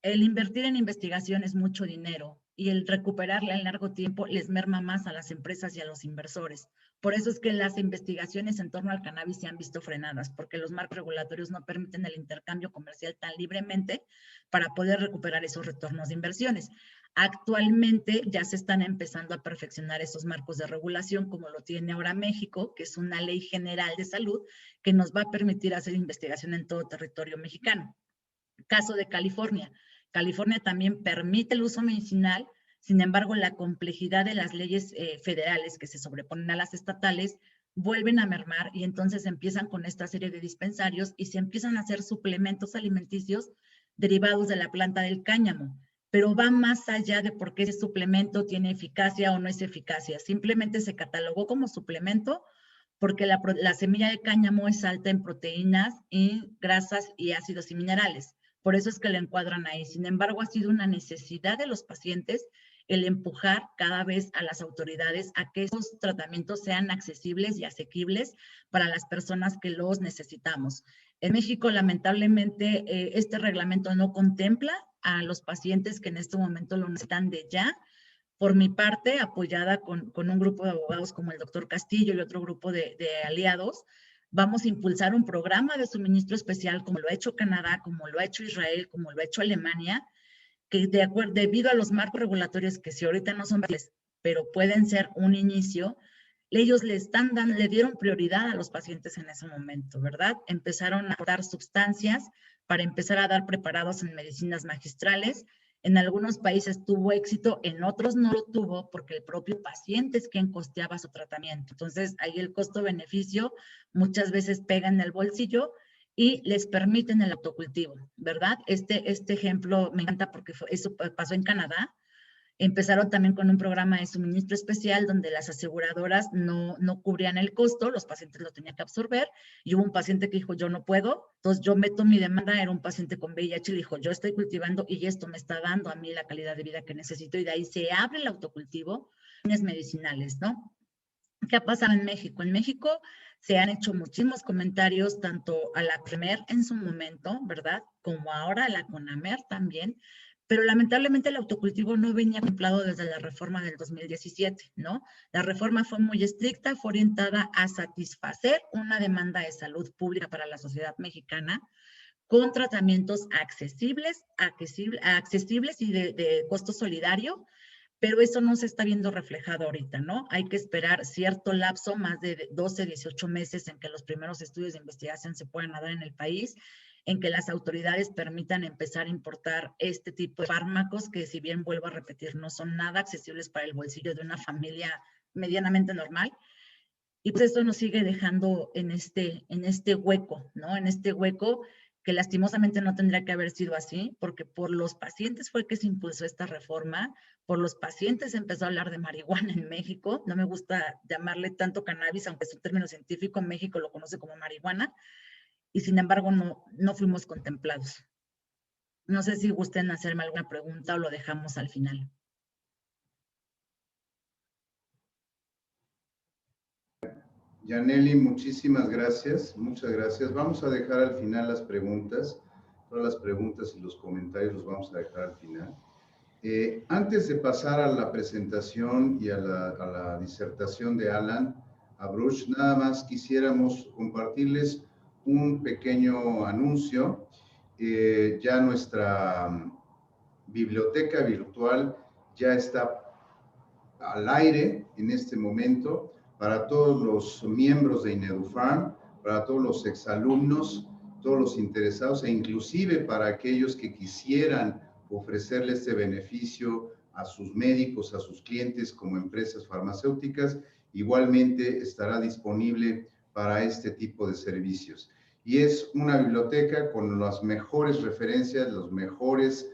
el invertir en investigación es mucho dinero y el recuperarla en largo tiempo les merma más a las empresas y a los inversores. Por eso es que las investigaciones en torno al cannabis se han visto frenadas, porque los marcos regulatorios no permiten el intercambio comercial tan libremente para poder recuperar esos retornos de inversiones. Actualmente ya se están empezando a perfeccionar esos marcos de regulación, como lo tiene ahora México, que es una ley general de salud que nos va a permitir hacer investigación en todo territorio mexicano. Caso de California. California también permite el uso medicinal, sin embargo, la complejidad de las leyes federales que se sobreponen a las estatales vuelven a mermar y entonces empiezan con esta serie de dispensarios y se empiezan a hacer suplementos alimenticios derivados de la planta del cáñamo. Pero va más allá de por qué ese suplemento tiene eficacia o no es eficacia. Simplemente se catalogó como suplemento porque la semilla de cáñamo es alta en proteínas y grasas y ácidos y minerales. Por eso es que lo encuadran ahí. Sin embargo, ha sido una necesidad de los pacientes el empujar cada vez a las autoridades a que esos tratamientos sean accesibles y asequibles para las personas que los necesitamos. En México, lamentablemente, este reglamento no contempla a los pacientes que en este momento lo necesitan de ya. Por mi parte, apoyada con un grupo de abogados como el doctor Castillo y otro grupo de aliados, vamos a impulsar un programa de suministro especial como lo ha hecho Canadá, como lo ha hecho Israel, como lo ha hecho Alemania, que debido a los marcos regulatorios que si ahorita no son válidos, pero pueden ser un inicio, ellos le dieron prioridad a los pacientes en ese momento, ¿verdad? Empezaron a dar sustancias para empezar a dar preparados en medicinas magistrales. En algunos países tuvo éxito, en otros no lo tuvo porque el propio paciente es quien costeaba su tratamiento. Entonces, ahí el costo-beneficio muchas veces pega en el bolsillo y les permiten el autocultivo, ¿verdad? Este ejemplo me encanta porque eso pasó en Canadá. Empezaron también con un programa de suministro especial donde las aseguradoras no cubrían el costo, los pacientes lo tenían que absorber, y hubo un paciente que dijo, yo no puedo, entonces yo meto mi demanda, era un paciente con VIH, y le dijo, yo estoy cultivando y esto me está dando a mí la calidad de vida que necesito, y de ahí se abre el autocultivo, fines medicinales, ¿no? ¿Qué ha pasado en México? En México se han hecho muchísimos comentarios, tanto a la CREMER en su momento, ¿verdad? Como ahora a la CONAMER también, pero lamentablemente el autocultivo no venía contemplado desde la reforma del 2017, ¿no? La reforma fue muy estricta, fue orientada a satisfacer una demanda de salud pública para la sociedad mexicana con tratamientos accesibles y de costo solidario, pero eso no se está viendo reflejado ahorita, ¿no? Hay que esperar cierto lapso, más de 12, 18 meses en que los primeros estudios de investigación se puedan dar en el país, en que las autoridades permitan empezar a importar este tipo de fármacos que, si bien vuelvo a repetir, no son nada accesibles para el bolsillo de una familia medianamente normal. Y pues esto nos sigue dejando en este hueco, ¿no? En este hueco que lastimosamente no tendría que haber sido así, porque por los pacientes fue que se impulsó esta reforma, por los pacientes se empezó a hablar de marihuana en México, no me gusta llamarle tanto cannabis, aunque es un término científico, en México lo conoce como marihuana, y sin embargo no fuimos contemplados. No sé si gusten hacerme alguna pregunta o lo dejamos al final. Yaneli, muchísimas gracias, muchas gracias. Vamos a dejar al final las preguntas, todas las preguntas y los comentarios los vamos a dejar al final. Antes de pasar a la presentación y a la disertación de Alan Abruch, nada más quisiéramos compartirles un pequeño anuncio. Ya nuestra biblioteca virtual ya está al aire en este momento para todos los miembros de INEDUFARM, para todos los exalumnos, todos los interesados e inclusive para aquellos que quisieran ofrecerle este beneficio a sus médicos, a sus clientes como empresas farmacéuticas, igualmente estará disponible para este tipo de servicios. Y es una biblioteca con las mejores referencias, los mejores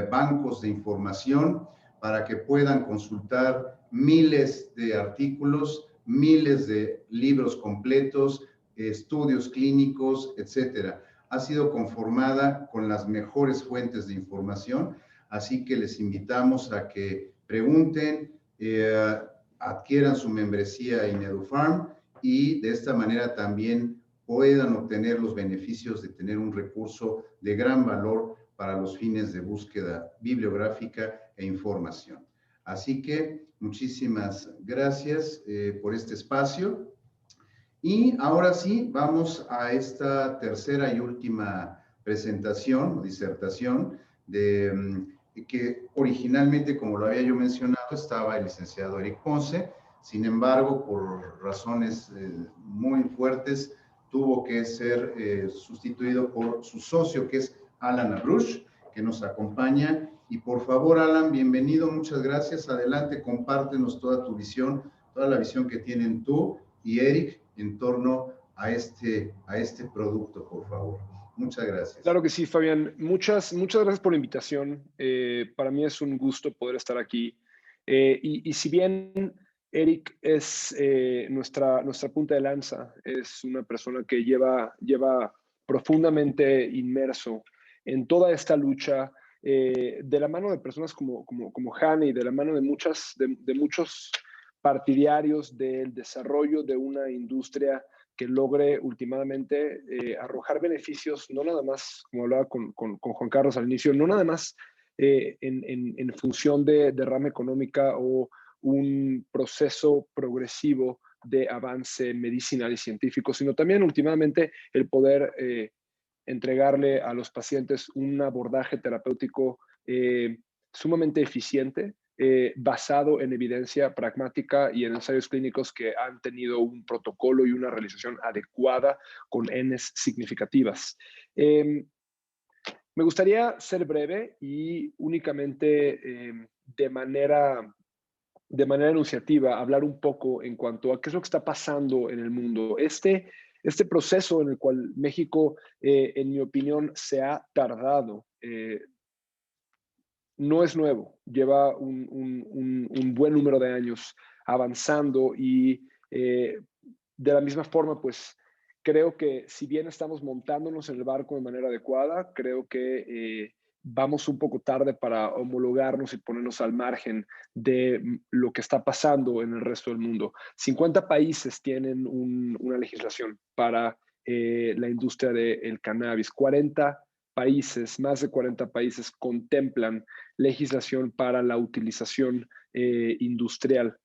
bancos de información para que puedan consultar miles de artículos, miles de libros completos, estudios clínicos, etcétera. Ha sido conformada con las mejores fuentes de información, así que les invitamos a que pregunten, adquieran su membresía en INEDUFARM y de esta manera también puedan obtener los beneficios de tener un recurso de gran valor para los fines de búsqueda bibliográfica e información. Así que muchísimas gracias por este espacio. Y ahora sí, vamos a esta tercera y última presentación o disertación que originalmente, como lo había yo mencionado, estaba el licenciado Eric Ponce. Sin embargo, por razones muy fuertes, tuvo que ser sustituido por su socio, que es Alan Abruch, que nos acompaña. Y por favor, Alan, bienvenido, muchas gracias. Adelante, compártenos toda tu visión, toda la visión que tienen tú y Eric en torno a este producto, por favor. Muchas gracias. Claro que sí, Fabián. Muchas gracias por la invitación. Para mí es un gusto poder estar aquí. Y si bien Eric es nuestra punta de lanza, es una persona que lleva profundamente inmerso en toda esta lucha de la mano de personas como Hani, de la mano de muchos partidarios del desarrollo de una industria que logre últimamente arrojar beneficios, no nada más, como hablaba con Juan Carlos al inicio, no nada más en función de derrama económica o un proceso progresivo de avance medicinal y científico, sino también últimamente el poder entregarle a los pacientes un abordaje terapéutico sumamente eficiente, basado en evidencia pragmática y en ensayos clínicos que han tenido un protocolo y una realización adecuada con Ns significativas. Me gustaría ser breve y únicamente de manera enunciativa hablar un poco en cuanto a qué es lo que está pasando en el mundo. Este proceso en el cual México, en mi opinión, se ha tardado, no es nuevo, lleva un buen número de años avanzando y de la misma forma, pues creo que si bien estamos montándonos en el barco de manera adecuada, creo que vamos un poco tarde para homologarnos y ponernos al margen de lo que está pasando en el resto del mundo. 50 países tienen una legislación para la industria del cannabis. 40 países, más de 40 países contemplan legislación para la utilización industrial,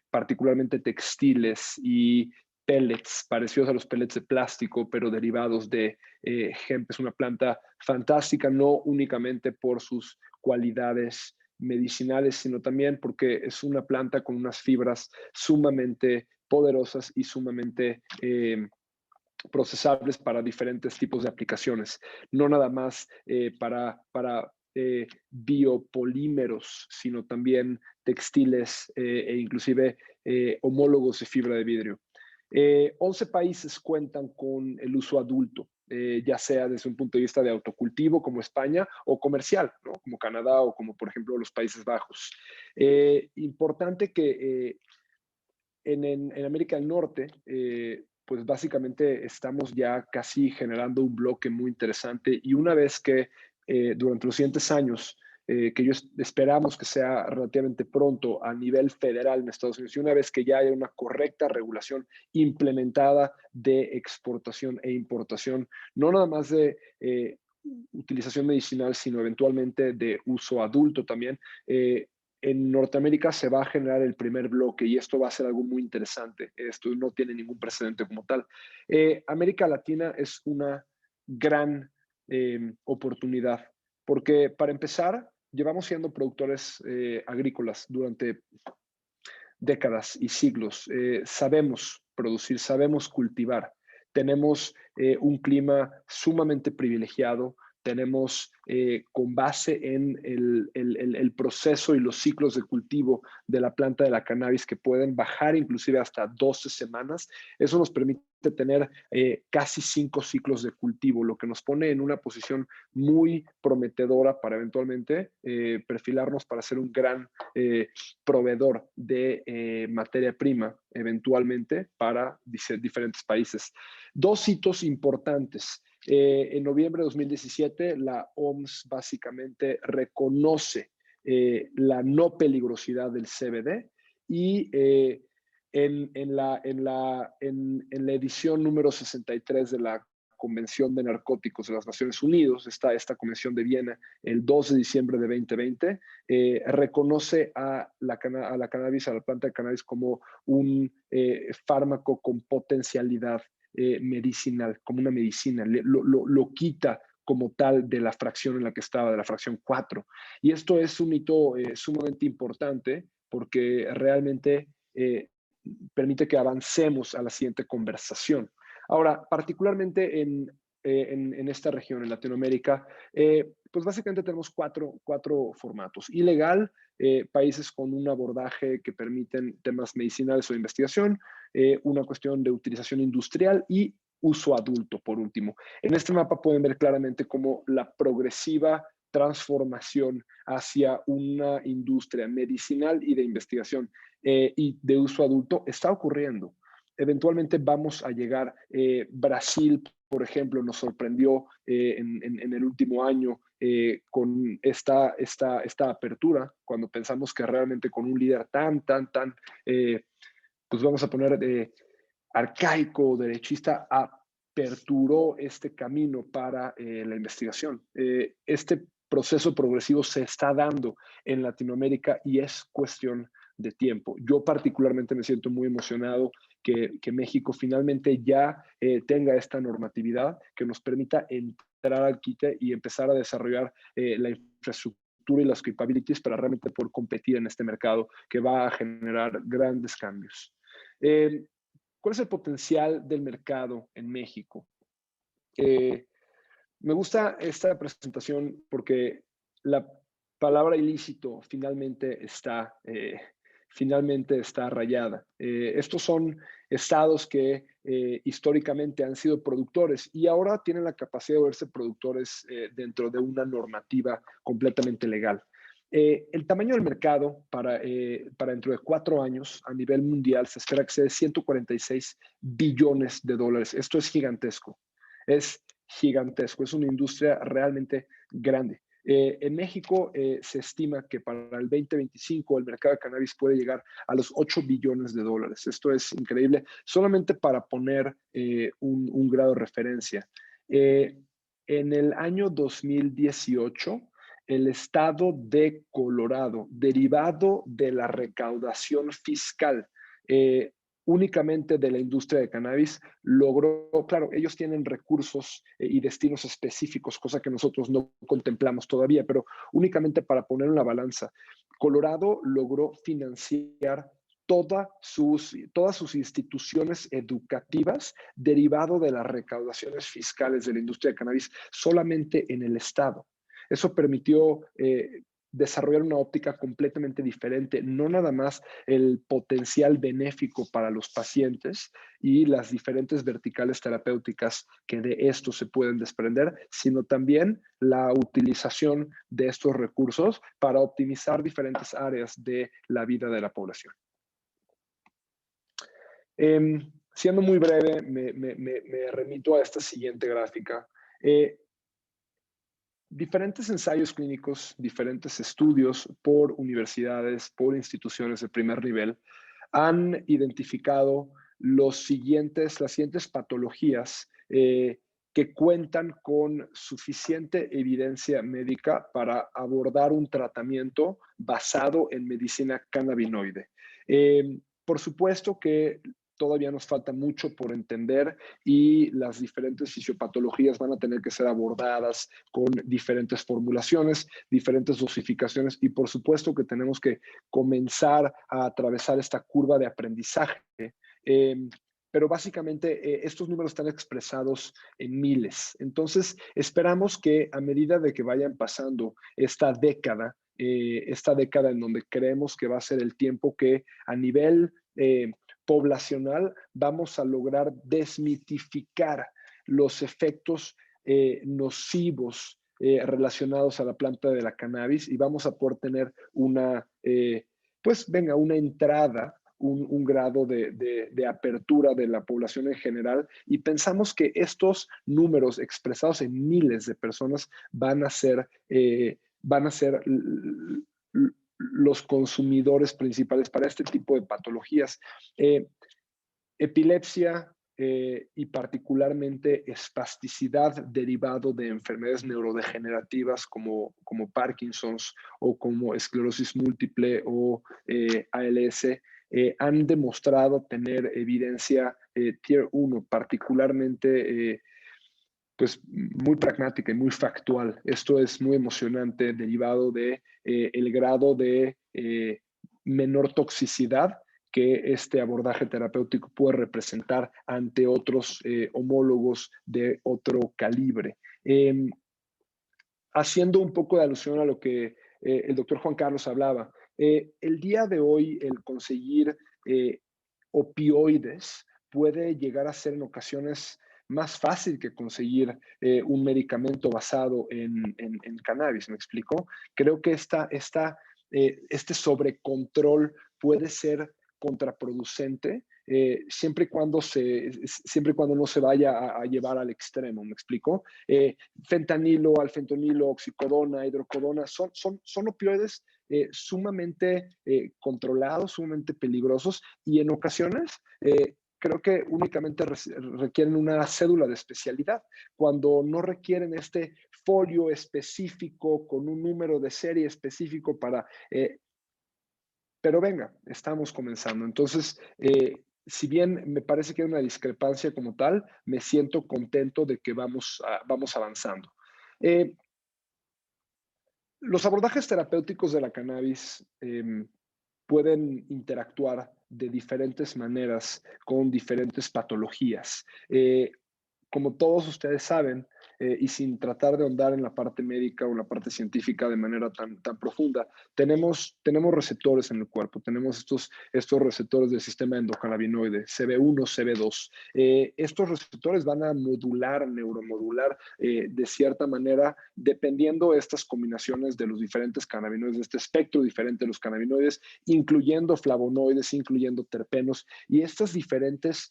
particularmente textiles y pellets, parecidos a los pellets de plástico, pero derivados de hemp. Es una planta fantástica, no únicamente por sus cualidades medicinales, sino también porque es una planta con unas fibras sumamente poderosas y sumamente procesables para diferentes tipos de aplicaciones, no nada más para biopolímeros, sino también textiles e inclusive homólogos de fibra de vidrio. 11 países cuentan con el uso adulto, ya sea desde un punto de vista de autocultivo como España o comercial, ¿no? Como Canadá o como por ejemplo los Países Bajos. Importante que en América del Norte, pues básicamente estamos ya casi generando un bloque muy interesante y una vez que durante los siguientes años, que esperamos que sea relativamente pronto a nivel federal en Estados Unidos, y una vez que ya haya una correcta regulación implementada de exportación e importación, no nada más de utilización medicinal, sino eventualmente de uso adulto también, en Norteamérica se va a generar el primer bloque y esto va a ser algo muy interesante. Esto no tiene ningún precedente como tal. América Latina es una gran oportunidad porque, para empezar, llevamos siendo productores agrícolas durante décadas y siglos. Sabemos producir, sabemos cultivar. Tenemos un clima sumamente privilegiado. Tenemos, con base en el proceso y los ciclos de cultivo de la planta de la cannabis, que pueden bajar inclusive hasta 12 semanas. Eso nos permite tener casi 5 ciclos de cultivo, lo que nos pone en una posición muy prometedora para eventualmente perfilarnos para ser un gran proveedor de materia prima eventualmente para diferentes países. 2 hitos importantes. En noviembre de 2017, la OMS básicamente reconoce la no peligrosidad del CBD y en la edición número 63 de la Convención de Narcóticos de las Naciones Unidas, esta Convención de Viena, el 2 de diciembre de 2020, reconoce a la cannabis, a la planta de cannabis, como un fármaco con potencialidad medicinal, como una medicina, lo quita como tal de la fracción en la que estaba, de la fracción 4. Y esto es un hito sumamente importante porque realmente permite que avancemos a la siguiente conversación. Ahora, particularmente en esta región, en Latinoamérica, pues básicamente tenemos cuatro formatos. Ilegal, países con un abordaje que permiten temas medicinales o de investigación, una cuestión de utilización industrial y uso adulto, por último. En este mapa pueden ver claramente cómo la progresiva transformación hacia una industria medicinal y de investigación y de uso adulto está ocurriendo. Eventualmente vamos a llegar, Brasil, por ejemplo, nos sorprendió en el último año con esta apertura, cuando pensamos que realmente con un líder tan, pues vamos a poner arcaico, derechista, aperturó este camino para la investigación. Este proceso progresivo se está dando en Latinoamérica y es cuestión de tiempo. Yo particularmente me siento muy emocionado que México finalmente ya tenga esta normatividad que nos permita entrar al quite y empezar a desarrollar la infraestructura y las capabilities para realmente poder competir en este mercado que va a generar grandes cambios. ¿Cuál es el potencial del mercado en México? Me gusta esta presentación porque la palabra ilícito finalmente está rayada. Estos son estados que históricamente han sido productores y ahora tienen la capacidad de verse productores dentro de una normativa completamente legal. El tamaño del mercado para dentro de 4 años a nivel mundial se espera que sea de 146 billones de dólares. Esto es gigantesco. Es gigantesco. Es una industria realmente grande. En México se estima que para el 2025 el mercado de cannabis puede llegar a los 8 billones de dólares. Esto es increíble, solamente para poner un grado de referencia. En el año 2018, el estado de Colorado, derivado de la recaudación fiscal, únicamente de la industria de cannabis, logró, claro, ellos tienen recursos y destinos específicos, cosa que nosotros no contemplamos todavía, pero únicamente para poner en la balanza, Colorado logró financiar todas sus instituciones educativas derivado de las recaudaciones fiscales de la industria de cannabis solamente en el estado. Eso permitió desarrollar una óptica completamente diferente, no nada más el potencial benéfico para los pacientes y las diferentes verticales terapéuticas que de esto se pueden desprender, sino también la utilización de estos recursos para optimizar diferentes áreas de la vida de la población. Siendo muy breve, me remito a esta siguiente gráfica. Diferentes ensayos clínicos, diferentes estudios por universidades, por instituciones de primer nivel, han identificado las siguientes patologías que cuentan con suficiente evidencia médica para abordar un tratamiento basado en medicina cannabinoide. Por supuesto que todavía nos falta mucho por entender y las diferentes fisiopatologías van a tener que ser abordadas con diferentes formulaciones, diferentes dosificaciones y por supuesto que tenemos que comenzar a atravesar esta curva de aprendizaje. Pero básicamente estos números están expresados en miles. Entonces, esperamos que a medida de que vayan pasando esta década en donde creemos que va a ser el tiempo que a nivel poblacional vamos a lograr desmitificar los efectos nocivos relacionados a la planta de la cannabis y vamos a poder tener una entrada, un grado de apertura de la población en general y pensamos que estos números expresados en miles de personas van a ser los consumidores principales para este tipo de patologías. Epilepsia y particularmente espasticidad derivado de enfermedades neurodegenerativas como Parkinson's o como esclerosis múltiple o ALS han demostrado tener evidencia Tier 1, particularmente pues muy pragmática y muy factual. Esto es muy emocionante, derivado de el grado de menor toxicidad que este abordaje terapéutico puede representar ante otros homólogos de otro calibre. Haciendo un poco de alusión a lo que el doctor Juan Carlos hablaba, el día de hoy el conseguir opioides puede llegar a ser en ocasiones más fácil que conseguir un medicamento basado en cannabis, ¿me explico? Creo que este sobrecontrol puede ser contraproducente siempre y cuando no se vaya a llevar al extremo, ¿me explico? Fentanilo, alfentanilo, oxicodona, hidrocodona, son opioides sumamente controlados, sumamente peligrosos y en ocasiones creo que únicamente requieren una cédula de especialidad, cuando no requieren este folio específico con un número de serie específico para... pero venga, estamos comenzando. Entonces, si bien me parece que hay una discrepancia como tal, me siento contento de que vamos avanzando. Los abordajes terapéuticos de la cannabis pueden interactuar de diferentes maneras con diferentes patologías. Como todos ustedes saben, y sin tratar de ahondar en la parte médica o en la parte científica de manera tan profunda, tenemos receptores en el cuerpo, tenemos estos receptores del sistema endocannabinoide, CB1, CB2. Estos receptores van a neuromodular de cierta manera, dependiendo de estas combinaciones de los diferentes cannabinoides, de este espectro diferente de los cannabinoides, incluyendo flavonoides, incluyendo terpenos, y estas diferentes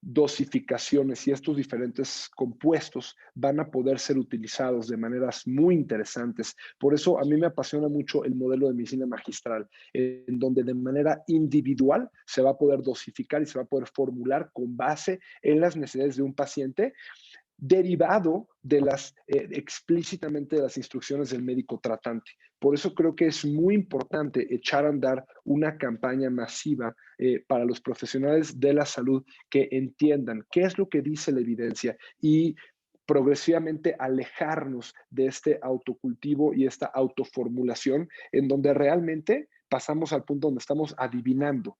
dosificaciones y estos diferentes compuestos van a poder ser utilizados de maneras muy interesantes. Por eso a mí me apasiona mucho el modelo de medicina magistral, en donde de manera individual se va a poder dosificar y se va a poder formular con base en las necesidades de un paciente, derivado de explícitamente de las instrucciones del médico tratante. Por eso creo que es muy importante echar a andar una campaña masiva para los profesionales de la salud que entiendan qué es lo que dice la evidencia y progresivamente alejarnos de este autocultivo y esta autoformulación en donde realmente pasamos al punto donde estamos adivinando.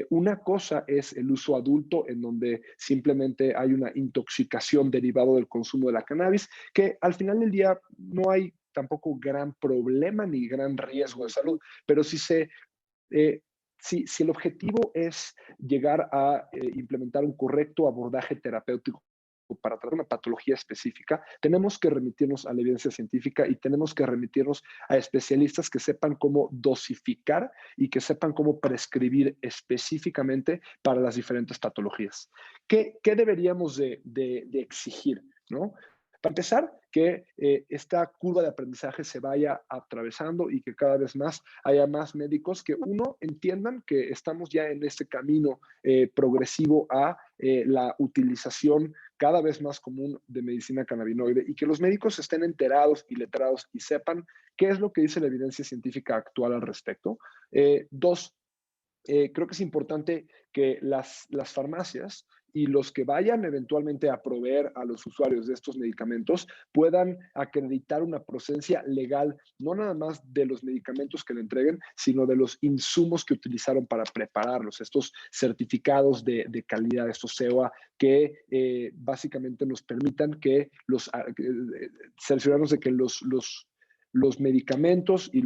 Una cosa es el uso adulto, en donde simplemente hay una intoxicación derivada del consumo de la cannabis, que al final del día no hay tampoco gran problema ni gran riesgo de salud, pero si el objetivo es llegar a implementar un correcto abordaje terapéutico para tratar una patología específica, tenemos que remitirnos a la evidencia científica y tenemos que remitirnos a especialistas que sepan cómo dosificar y que sepan cómo prescribir específicamente para las diferentes patologías. ¿Qué deberíamos de exigir, ¿no? Para empezar, que esta curva de aprendizaje se vaya atravesando y que cada vez más haya más médicos que, uno, entiendan que estamos ya en este camino progresivo a la utilización cada vez más común de medicina cannabinoide y que los médicos estén enterados y letrados y sepan qué es lo que dice la evidencia científica actual al respecto. Dos, creo que es importante que las farmacias y los que vayan eventualmente a proveer a los usuarios de estos medicamentos puedan acreditar una procedencia legal, no nada más de los medicamentos que le entreguen, sino de los insumos que utilizaron para prepararlos, estos certificados de calidad, estos CEOA, que básicamente nos permitan que cerciorarnos de que los medicamentos y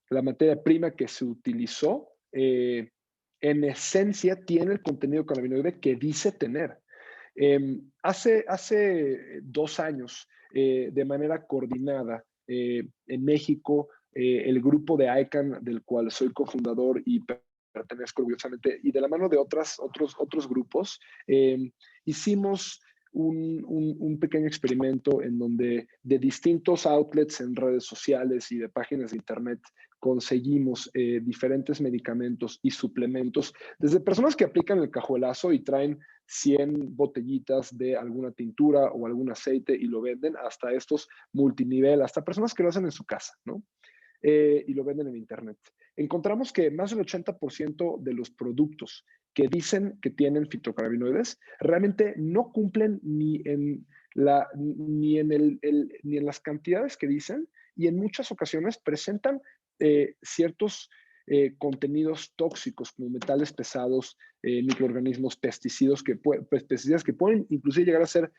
la materia prima que se utilizó en esencia tiene el contenido cannabinoide que dice tener. Hace 2 años, de manera coordinada, en México, el grupo de ICANN, del cual soy cofundador y pertenezco orgullosamente, y de la mano de otros grupos, hicimos un pequeño experimento en donde de distintos outlets en redes sociales y de páginas de internet conseguimos diferentes medicamentos y suplementos, desde personas que aplican el cajuelazo y traen 100 botellitas de alguna tintura o algún aceite y lo venden, hasta estos multinivel, hasta personas que lo hacen en su casa, ¿no? Y lo venden en internet. Encontramos que más del 80% de los productos que dicen que tienen fitocannabinoides realmente no cumplen ni en las cantidades que dicen, y en muchas ocasiones presentan ciertos contenidos tóxicos como metales pesados, microorganismos, pesticidas que pueden inclusive llegar a ser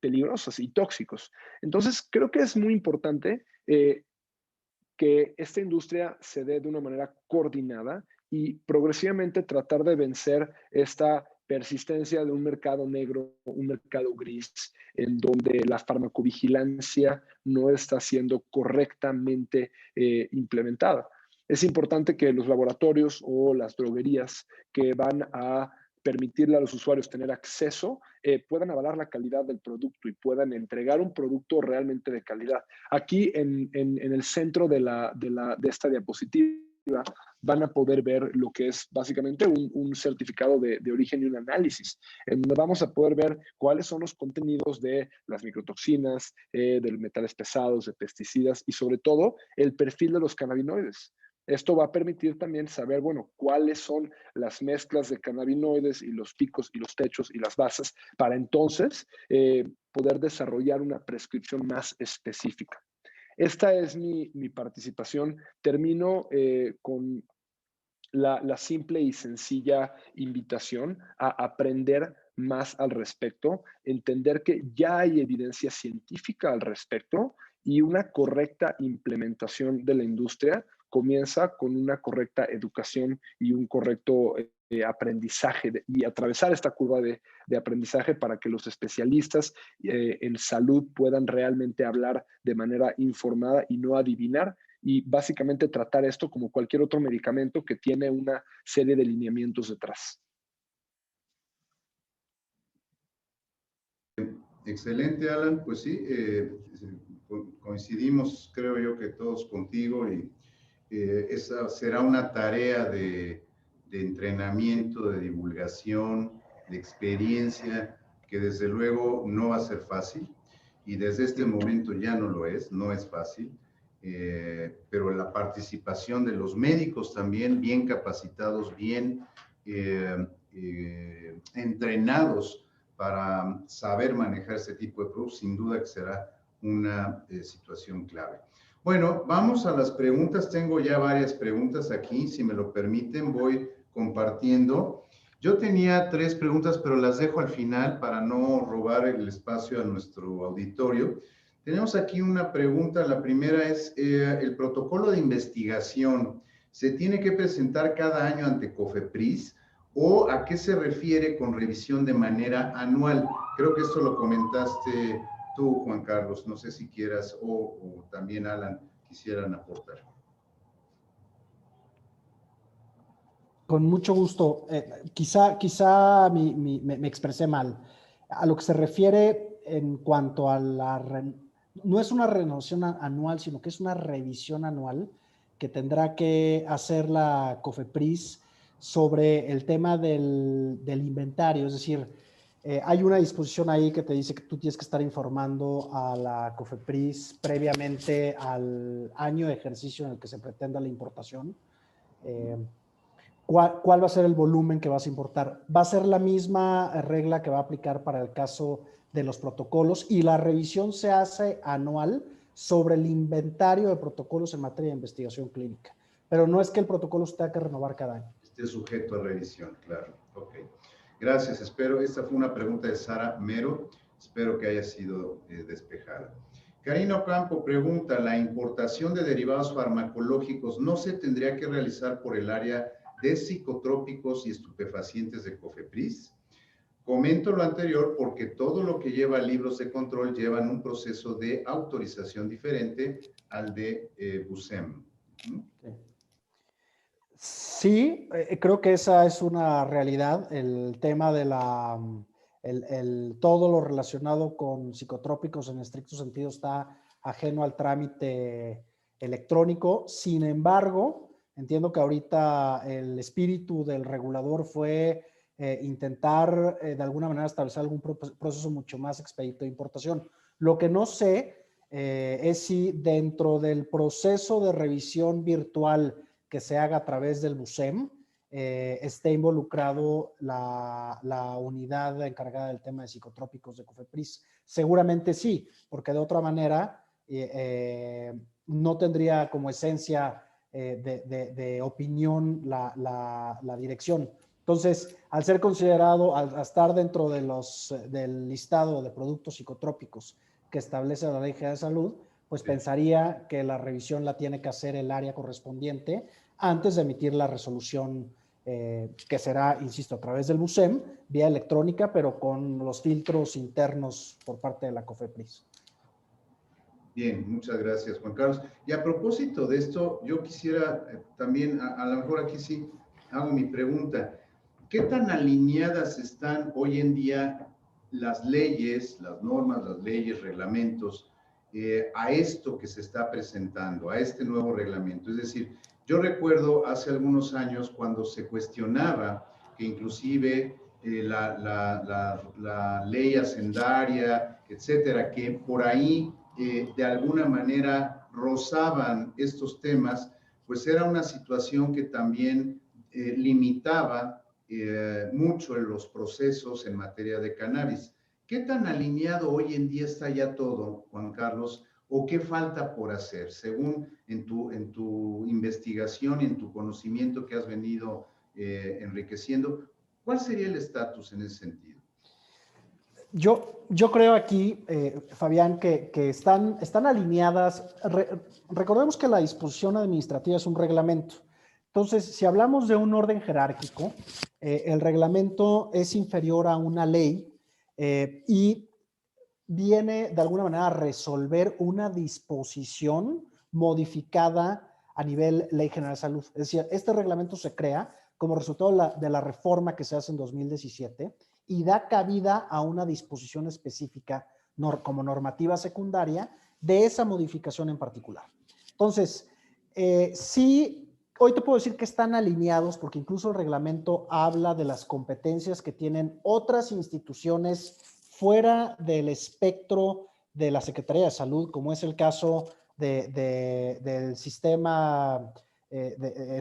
peligrosos y tóxicos. Entonces, creo que es muy importante que esta industria se dé de una manera coordinada y progresivamente tratar de vencer esta persistencia de un mercado negro, un mercado gris, en donde la farmacovigilancia no está siendo correctamente implementada. Es importante que los laboratorios o las droguerías que van a permitirle a los usuarios tener acceso, puedan avalar la calidad del producto y puedan entregar un producto realmente de calidad. Aquí en el centro de esta diapositiva van a poder ver lo que es básicamente un certificado de origen y un análisis, en donde vamos a poder ver cuáles son los contenidos de las microtoxinas, de metales pesados, de pesticidas y sobre todo el perfil de los cannabinoides. Esto va a permitir también saber, bueno, cuáles son las mezclas de cannabinoides y los picos y los techos y las bases para entonces poder desarrollar una prescripción más específica. Esta es mi participación. Termino con la simple y sencilla invitación a aprender más al respecto, entender que ya hay evidencia científica al respecto y una correcta implementación de la industria comienza con una correcta educación y un correcto aprendizaje y atravesar esta curva de aprendizaje para que los especialistas en salud puedan realmente hablar de manera informada y no adivinar, y básicamente tratar esto como cualquier otro medicamento que tiene una serie de lineamientos detrás. Excelente, Alan. Pues sí, coincidimos, creo yo, que todos contigo, y esa será una tarea de entrenamiento, de divulgación, de experiencia, que desde luego no va a ser fácil, y desde este momento ya no es fácil, pero la participación de los médicos también, bien capacitados, bien entrenados para saber manejar este tipo de productos, sin duda que será una situación clave. Bueno, vamos a las preguntas. Tengo ya varias preguntas aquí, si me lo permiten, voy compartiendo. Yo tenía 3 preguntas, pero las dejo al final para no robar el espacio a nuestro auditorio. Tenemos aquí una pregunta. La primera es, ¿el protocolo de investigación se tiene que presentar cada año ante COFEPRIS? ¿O a qué se refiere con revisión de manera anual? Creo que esto lo comentaste tú, Juan Carlos. No sé si quieras o también Alan quisieran aportar. Con mucho gusto. Quizá me expresé mal. A lo que se refiere en cuanto a no es una renovación anual, sino que es una revisión anual que tendrá que hacer la COFEPRIS sobre el tema del inventario. Es decir, hay una disposición ahí que te dice que tú tienes que estar informando a la COFEPRIS previamente al año de ejercicio en el que se pretenda la importación. ¿Cuál va a ser el volumen que vas a importar? Va a ser la misma regla que va a aplicar para el caso de los protocolos, y la revisión se hace anual sobre el inventario de protocolos en materia de investigación clínica. Pero no es que el protocolo se tenga que renovar cada año. Esté sujeto a revisión, claro. Ok. Gracias. Esta fue una pregunta de Sara Mero. Espero que haya sido despejada. Karina Ocampo pregunta, ¿la importación de derivados farmacológicos no se tendría que realizar por el área de psicotrópicos y estupefacientes de COFEPRIS? Comento lo anterior porque todo lo que lleva libros de control llevan un proceso de autorización diferente al de BUSEM. Sí, creo que esa es una realidad. El tema de todo lo relacionado con psicotrópicos en estricto sentido está ajeno al trámite electrónico. Sin embargo, entiendo que ahorita el espíritu del regulador fue intentar de alguna manera establecer algún proceso mucho más expedito de importación. Lo que no sé es si dentro del proceso de revisión virtual que se haga a través del BUSEM, esté involucrado la unidad encargada del tema de psicotrópicos de COFEPRIS. Seguramente sí, porque de otra manera no tendría como esencia de opinión la dirección. Entonces, al ser considerado, al estar dentro del listado de productos psicotrópicos que establece la Ley General de Salud, pues pensaría que la revisión la tiene que hacer el área correspondiente antes de emitir la resolución que será, insisto, a través del BUSEM, vía electrónica, pero con los filtros internos por parte de la COFEPRIS. Bien, muchas gracias, Juan Carlos. Y a propósito de esto, yo quisiera también, a lo mejor aquí sí hago mi pregunta. ¿Qué tan alineadas están hoy en día las leyes, las normas, las leyes, reglamentos, a esto que se está presentando, a este nuevo reglamento? Es decir, yo recuerdo hace algunos años cuando se cuestionaba que inclusive la ley hacendaria, etcétera, que por ahí de alguna manera rozaban estos temas, pues era una situación que también limitaba mucho en los procesos en materia de cannabis. ¿Qué tan alineado hoy en día está ya todo, Juan Carlos? ¿O qué falta por hacer, según en tu investigación, en tu conocimiento que has venido enriqueciendo? ¿Cuál sería el estatus en ese sentido? Yo creo aquí, Fabián, que están alineadas. Recordemos que la disposición administrativa es un reglamento. Entonces, si hablamos de un orden jerárquico, el reglamento es inferior a una ley y viene de alguna manera a resolver una disposición modificada a nivel Ley General de Salud. Es decir, este reglamento se crea como resultado de la reforma que se hace en 2017 y da cabida a una disposición específica como normativa secundaria de esa modificación en particular. Entonces, sí, hoy te puedo decir que están alineados porque incluso el reglamento habla de las competencias que tienen otras instituciones fuera del espectro de la Secretaría de Salud, como es el caso del Sistema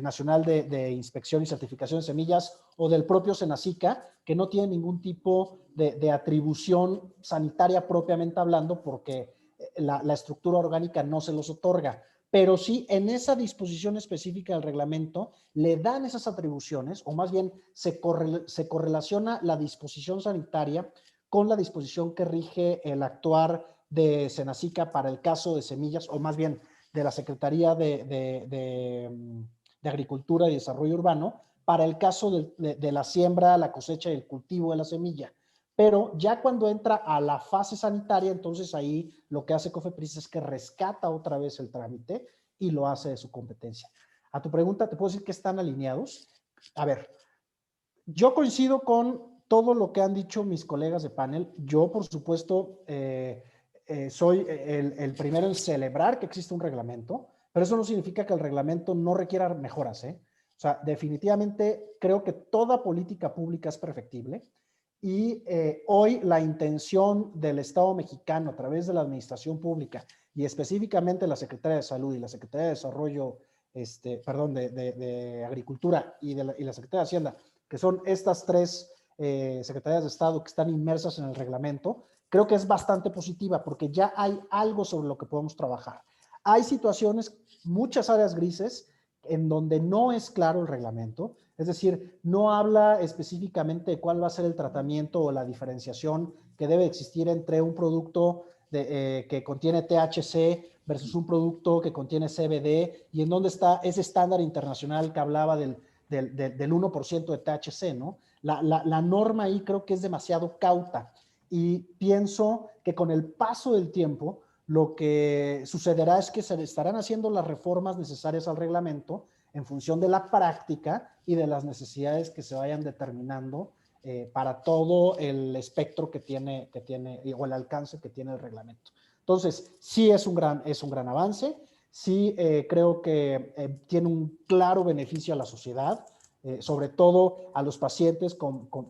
Nacional de Inspección y Certificación de Semillas o del propio Senacica, que no tiene ningún tipo de atribución sanitaria propiamente hablando porque la estructura orgánica no se los otorga. Pero sí, en esa disposición específica del reglamento le dan esas atribuciones, o más bien se correlaciona la disposición sanitaria con la disposición que rige el actuar de Senacica para el caso de semillas, o más bien de la Secretaría de Agricultura y Desarrollo Urbano, para el caso de la siembra, la cosecha y el cultivo de la semilla. Pero ya cuando entra a la fase sanitaria, entonces ahí lo que hace COFEPRIS es que rescata otra vez el trámite y lo hace de su competencia. A tu pregunta, te puedo decir que están alineados. A ver, yo coincido con todo lo que han dicho mis colegas de panel. Yo, por supuesto, soy el primero en celebrar que existe un reglamento, pero eso no significa que el reglamento no requiera mejoras, ¿eh? O sea, definitivamente creo que toda política pública es perfectible y hoy la intención del Estado mexicano a través de la administración pública y específicamente la Secretaría de Salud y la Secretaría de Desarrollo, de Agricultura y la Secretaría de Hacienda, que son estas tres secretarías de Estado que están inmersas en el reglamento, creo que es bastante positiva porque ya hay algo sobre lo que podemos trabajar. Hay situaciones, muchas áreas grises, en donde no es claro el reglamento, es decir, no habla específicamente de cuál va a ser el tratamiento o la diferenciación que debe existir entre un producto que contiene THC versus un producto que contiene CBD y en dónde está ese estándar internacional que hablaba del 1% de THC, ¿no? La norma ahí creo que es demasiado cauta y pienso que con el paso del tiempo lo que sucederá es que se estarán haciendo las reformas necesarias al reglamento en función de la práctica y de las necesidades que se vayan determinando para todo el espectro que tiene o el alcance que tiene el reglamento. Entonces, sí es un gran avance, sí creo que tiene un claro beneficio a la sociedad, sobre todo a los pacientes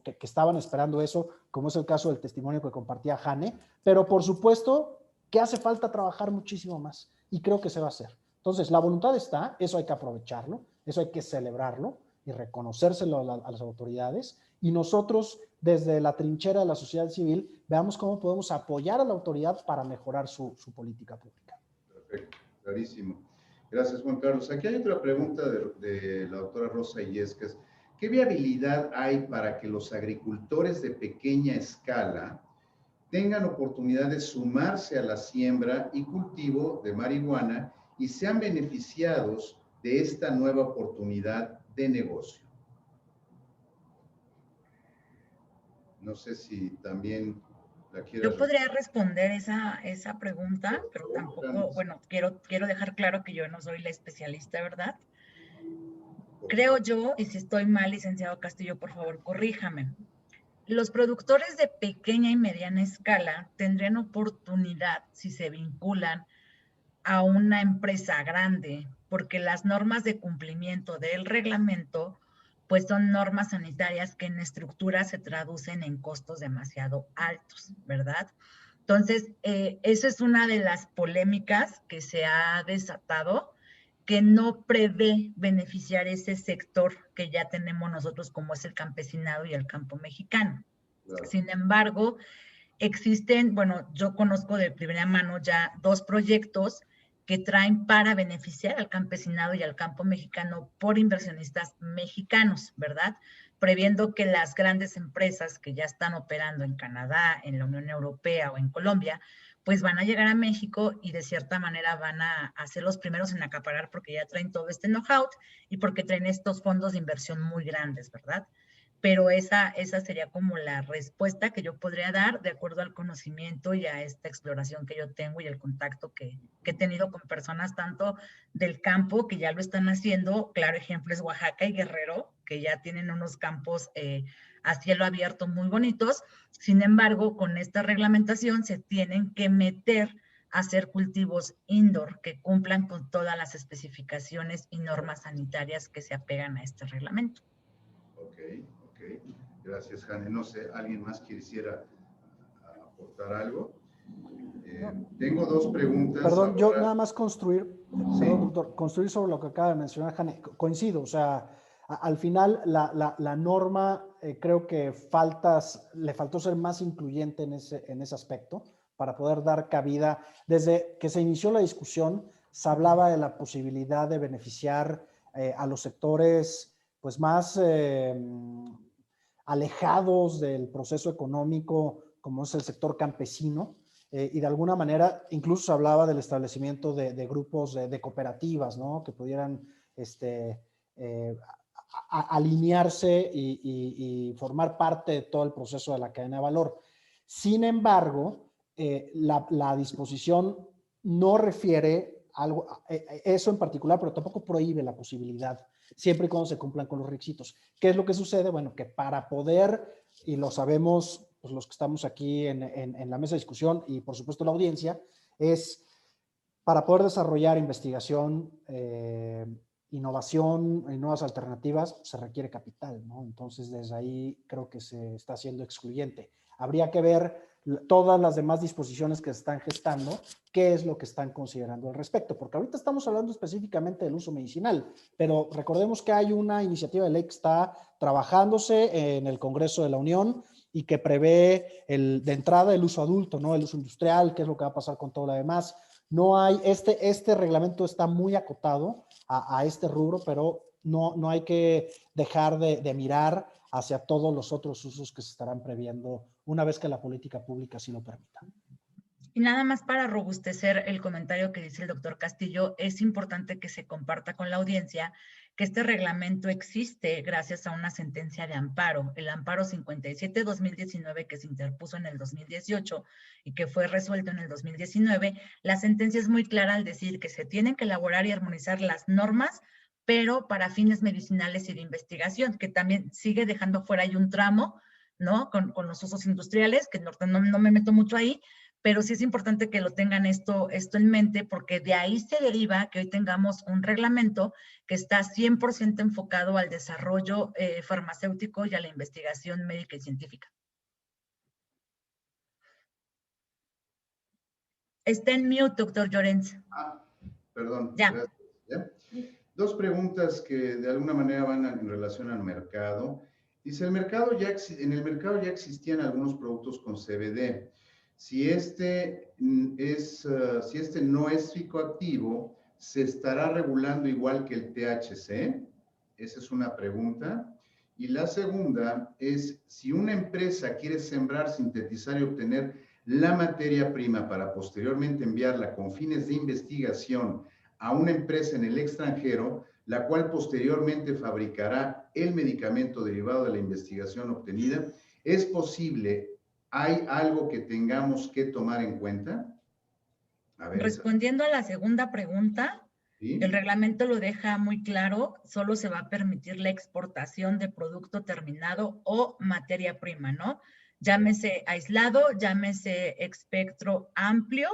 que estaban esperando eso, como es el caso del testimonio que compartía Jane, pero por supuesto que hace falta trabajar muchísimo más y creo que se va a hacer. Entonces, la voluntad está, eso hay que aprovecharlo, eso hay que celebrarlo y reconocérselo a las autoridades y nosotros desde la trinchera de la sociedad civil veamos cómo podemos apoyar a la autoridad para mejorar su política pública. Perfecto, clarísimo. Gracias, Juan Carlos. Aquí hay otra pregunta de la doctora Rosa Illescas. ¿Qué viabilidad hay para que los agricultores de pequeña escala tengan oportunidad de sumarse a la siembra y cultivo de marihuana y sean beneficiados de esta nueva oportunidad de negocio? No sé si también Yo podría responder esa pregunta, pero tampoco, bueno, quiero dejar claro que yo no soy la especialista, ¿verdad? Creo yo, y si estoy mal, licenciado Castillo, por favor, corríjame. Los productores de pequeña y mediana escala tendrían oportunidad si se vinculan a una empresa grande, porque las normas de cumplimiento del reglamento, pues son normas sanitarias que en estructura se traducen en costos demasiado altos, ¿verdad? Entonces, esa es una de las polémicas que se ha desatado, que no prevé beneficiar ese sector que ya tenemos nosotros, como es el campesinado y el campo mexicano. Claro. Sin embargo, existen, bueno, yo conozco de primera mano ya 2 proyectos que traen para beneficiar al campesinado y al campo mexicano por inversionistas mexicanos, ¿verdad? Previendo que las grandes empresas que ya están operando en Canadá, en la Unión Europea o en Colombia, pues van a llegar a México y de cierta manera van a ser los primeros en acaparar porque ya traen todo este know-how y porque traen estos fondos de inversión muy grandes, ¿verdad? Pero esa sería como la respuesta que yo podría dar de acuerdo al conocimiento y a esta exploración que yo tengo y el contacto que he tenido con personas tanto del campo que ya lo están haciendo. Claro, ejemplo es Oaxaca y Guerrero, que ya tienen unos campos a cielo abierto muy bonitos. Sin embargo, con esta reglamentación se tienen que meter a hacer cultivos indoor que cumplan con todas las especificaciones y normas sanitarias que se apegan a este reglamento. Ok. Gracias, Jane. No sé, ¿alguien más quisiera aportar algo? Tengo 2 preguntas. Perdón, ahora. yo nada más construir, Sí. perdón, doctor, construir sobre lo que acaba de mencionar Jane. Coincido, o sea, al final la norma creo que le faltó ser más incluyente en ese aspecto para poder dar cabida. Desde que se inició la discusión, se hablaba de la posibilidad de beneficiar a los sectores pues más alejados del proceso económico, como es el sector campesino, y de alguna manera incluso se hablaba del establecimiento de grupos de cooperativas, ¿no? Que pudieran alinearse y formar parte de todo el proceso de la cadena de valor. Sin embargo, la disposición no refiere algo, eso en particular, pero tampoco prohíbe la posibilidad, siempre y cuando se cumplan con los requisitos. ¿Qué es lo que sucede? Bueno, que para poder, y lo sabemos pues, los que estamos aquí en la mesa de discusión y por supuesto la audiencia, es para poder desarrollar investigación, innovación y nuevas alternativas, se requiere capital, ¿no? Entonces, desde ahí creo que se está haciendo excluyente. Habría que ver todas las demás disposiciones que se están gestando, qué es lo que están considerando al respecto, porque ahorita estamos hablando específicamente del uso medicinal, pero recordemos que hay una iniciativa de ley que está trabajándose en el Congreso de la Unión y que prevé de entrada el uso adulto, ¿no? El uso industrial, qué es lo que va a pasar con todo lo demás. No hay, este reglamento está muy acotado a este rubro, pero no hay que dejar de mirar hacia todos los otros usos que se estarán previendo una vez que la política pública así lo permita. Y nada más para robustecer el comentario que dice el doctor Castillo, es importante que se comparta con la audiencia que este reglamento existe gracias a una sentencia de amparo, el amparo 57-2019 que se interpuso en el 2018 y que fue resuelto en el 2019. La sentencia es muy clara al decir que se tienen que elaborar y armonizar las normas, pero para fines medicinales y de investigación, que también sigue dejando fuera ahí un tramo, ¿no? Con los usos industriales, que no me meto mucho ahí, pero sí es importante que lo tengan esto en mente, porque de ahí se deriva que hoy tengamos un reglamento que está 100% enfocado al desarrollo farmacéutico y a la investigación médica y científica. Está en mute, doctor Llorens. Perdón. Ya. Gracias. ¿Ya? 2 preguntas que de alguna manera van en relación al mercado. Dice, en el mercado ya existían algunos productos con CBD. Si este no es psicoactivo, ¿se estará regulando igual que el THC? Esa es una pregunta. Y la segunda es, si una empresa quiere sembrar, sintetizar y obtener la materia prima para posteriormente enviarla con fines de investigación a una empresa en el extranjero, la cual posteriormente fabricará el medicamento derivado de la investigación obtenida, ¿es posible ¿Hay algo que tengamos que tomar en cuenta? A ver, respondiendo a la segunda pregunta, ¿sí? El reglamento lo deja muy claro, solo se va a permitir la exportación de producto terminado o materia prima, ¿no? Llámese aislado, llámese espectro amplio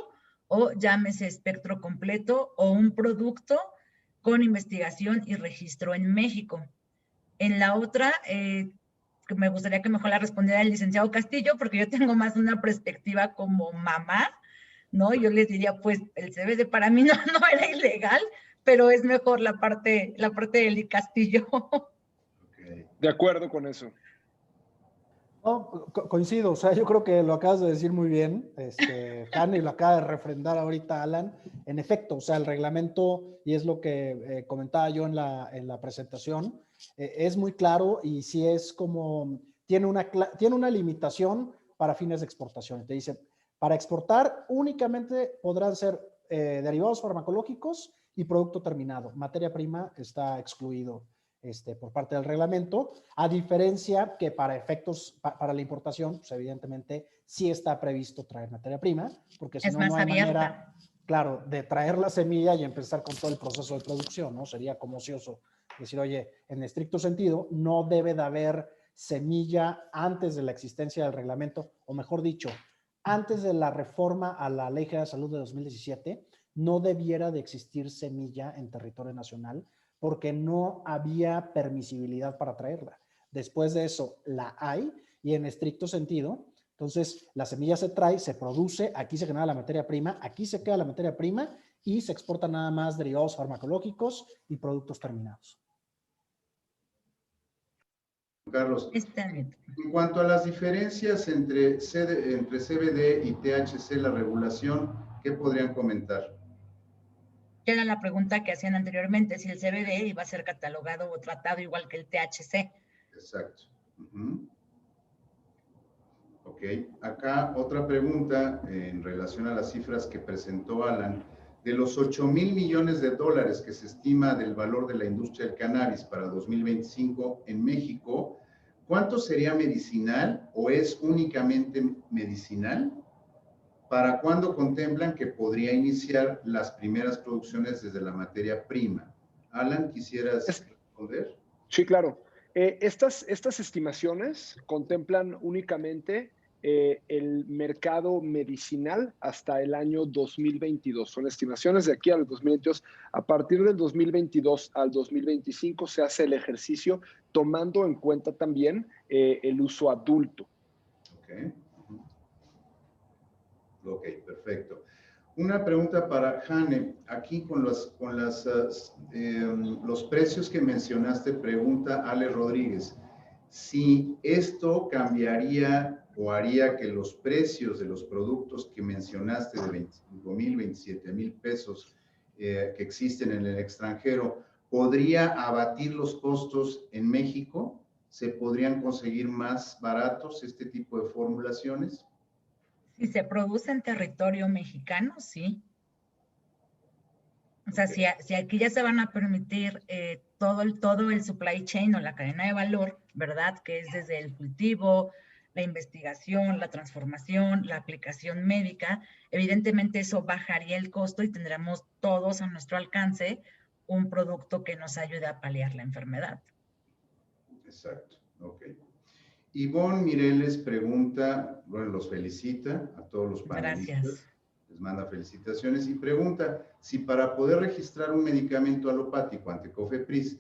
o llámese espectro completo o un producto con investigación y registro en México. En la otra, me gustaría que mejor la respondiera el licenciado Castillo, porque yo tengo más una perspectiva como mamá, ¿no? Yo les diría, pues, el CBD para mí no era ilegal, pero es mejor la parte del Castillo. Okay. De acuerdo con eso. No, coincido, o sea, yo creo que lo acabas de decir muy bien, Hanny lo acaba de refrendar ahorita Alan. En efecto, o sea, el reglamento, y es lo que comentaba yo en la presentación, es muy claro y sí es como, tiene una limitación para fines de exportación. Te dice, para exportar únicamente podrán ser derivados farmacológicos y producto terminado. Materia prima está excluido por parte del reglamento, a diferencia que para efectos, para la importación, pues evidentemente sí está previsto traer materia prima, porque si no, no hay manera, claro, de traer la semilla y empezar con todo el proceso de producción, ¿no? Sería como ocioso decir, oye, en estricto sentido, no debe de haber semilla antes de la existencia del reglamento, o mejor dicho, antes de la reforma a la Ley General de Salud de 2017, no debiera de existir semilla en territorio nacional, porque no había permisibilidad para traerla. Después de eso la hay y en estricto sentido, entonces la semilla se trae, se produce, aquí se genera la materia prima, aquí se queda la materia prima y se exporta nada más derivados farmacológicos y productos terminados. Carlos, en cuanto a las diferencias entre CBD y THC, la regulación, ¿qué podrían comentar? Era la pregunta que hacían anteriormente, si el CBD iba a ser catalogado o tratado igual que el THC. Exacto. Ok, acá otra pregunta en relación a las cifras que presentó Alan. De los 8,000 millones de dólares que se estima del valor de la industria del cannabis para 2025 en México, ¿cuánto sería medicinal o es únicamente medicinal? ¿Para cuándo contemplan que podría iniciar las primeras producciones desde la materia prima? Alan, ¿quisieras responder? Sí, claro. Estas estimaciones contemplan únicamente el mercado medicinal hasta el año 2022. Son estimaciones de aquí al 2022. A partir del 2022 al 2025 se hace el ejercicio tomando en cuenta también el uso adulto. Ok, perfecto. Una pregunta para Hanne. Aquí con los precios que mencionaste, pregunta Ale Rodríguez. Si esto cambiaría o haría que los precios de los productos que mencionaste de 25,000, 27,000 pesos que existen en el extranjero, ¿podría abatir los costos en México? ¿Se podrían conseguir más baratos este tipo de formulaciones? Si se produce en territorio mexicano, sí. O sea, si aquí ya se van a permitir todo el supply chain o la cadena de valor, ¿verdad? Que es desde el cultivo, la investigación, la transformación, la aplicación médica, evidentemente eso bajaría el costo y tendremos todos a nuestro alcance un producto que nos ayude a paliar la enfermedad. Exacto, ok. Ivonne Mireles pregunta, bueno, los felicita a todos los panelistas. Gracias. Les manda felicitaciones y pregunta si para poder registrar un medicamento alopático ante COFEPRIS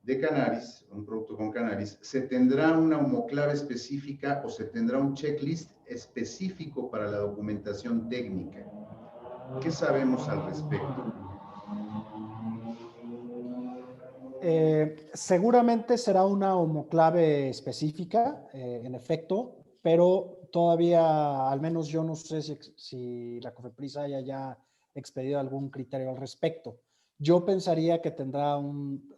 de cannabis, un producto con cannabis, ¿se tendrá una homoclave específica o se tendrá un checklist específico para la documentación técnica? ¿Qué sabemos al respecto? Seguramente será una homoclave específica, en efecto, pero todavía, al menos yo no sé si la COFEPRIS haya ya expedido algún criterio al respecto. Yo pensaría que tendrá un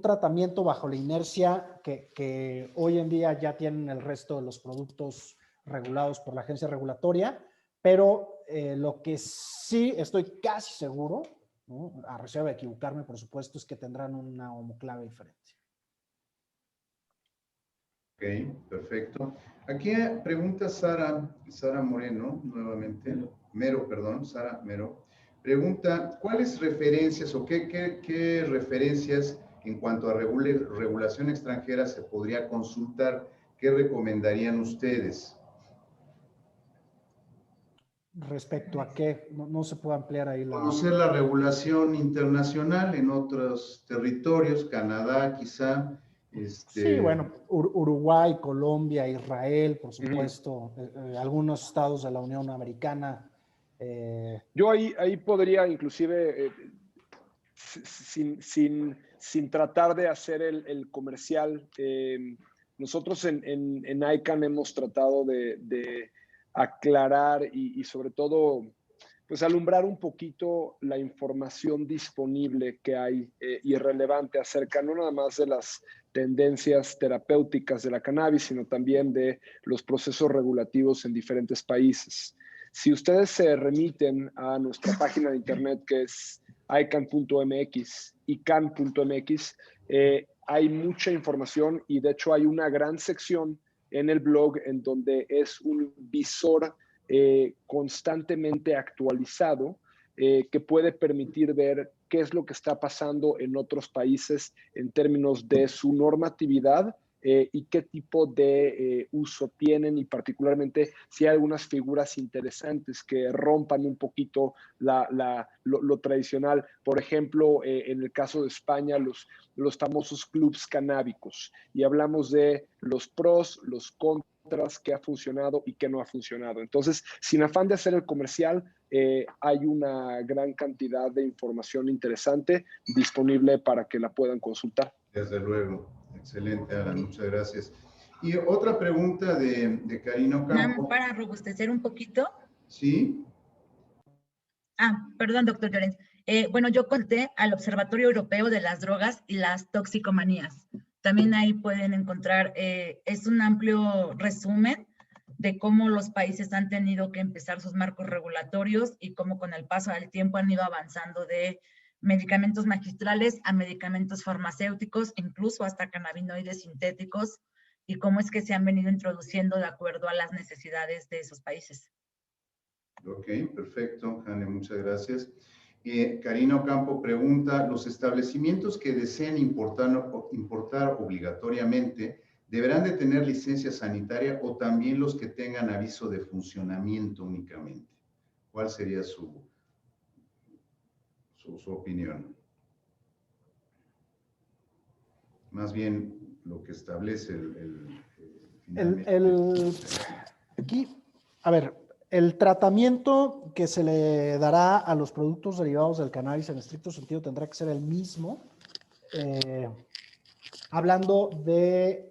tratamiento bajo la inercia que hoy en día ya tienen el resto de los productos regulados por la agencia regulatoria, pero lo que sí estoy casi seguro, ¿no?, a reserva de equivocarme, por supuesto, es que tendrán una homoclave diferente. Ok, perfecto. Aquí pregunta Sara Moreno, nuevamente, Mero, perdón, Sara Mero. Pregunta, ¿cuáles referencias o qué referencias en cuanto a regulación extranjera se podría consultar? ¿Qué recomendarían ustedes? ¿Respecto a qué? No se puede ampliar ahí la... Conocer la regulación internacional en otros territorios, Canadá quizá. Sí, bueno, Uruguay, Colombia, Israel, por supuesto, algunos estados de la Unión Americana. Yo ahí podría inclusive, sin tratar de hacer el comercial, nosotros en ICANN hemos tratado de aclarar y sobre todo pues alumbrar un poquito la información disponible que hay y relevante acerca no nada más de las tendencias terapéuticas de la cannabis, sino también de los procesos regulativos en diferentes países. Si ustedes se remiten a nuestra página de internet, que es ican.mx, ican.mx, hay mucha información y de hecho hay una gran sección en el blog en donde es un visor constantemente actualizado que puede permitir ver qué es lo que está pasando en otros países en términos de su normatividad y qué tipo de uso tienen y particularmente si hay algunas figuras interesantes que rompan un poquito lo tradicional. Por ejemplo, en el caso de España, los famosos clubs canábicos y hablamos de los pros, los contras, que ha funcionado y que no ha funcionado. Entonces, sin afán de hacer el comercial, hay una gran cantidad de información interesante disponible para que la puedan consultar. Desde luego. Excelente, Alan. Muchas gracias. Y otra pregunta de Karina Campo. Para robustecer un poquito. Sí. Perdón, doctor Llorens. Bueno, yo conté al Observatorio Europeo de las Drogas y las Toxicomanías. También ahí pueden encontrar, es un amplio resumen de cómo los países han tenido que empezar sus marcos regulatorios y cómo con el paso del tiempo han ido avanzando de medicamentos magistrales a medicamentos farmacéuticos, incluso hasta cannabinoides sintéticos, y cómo es que se han venido introduciendo de acuerdo a las necesidades de esos países. Ok, perfecto, Jane, muchas gracias. Karina Ocampo pregunta, ¿los establecimientos que deseen importar obligatoriamente deberán de tener licencia sanitaria o también los que tengan aviso de funcionamiento únicamente? ¿Cuál sería su opinión? Más bien lo que establece aquí, a ver, el tratamiento que se le dará a los productos derivados del cannabis en estricto sentido tendrá que ser el mismo. Hablando de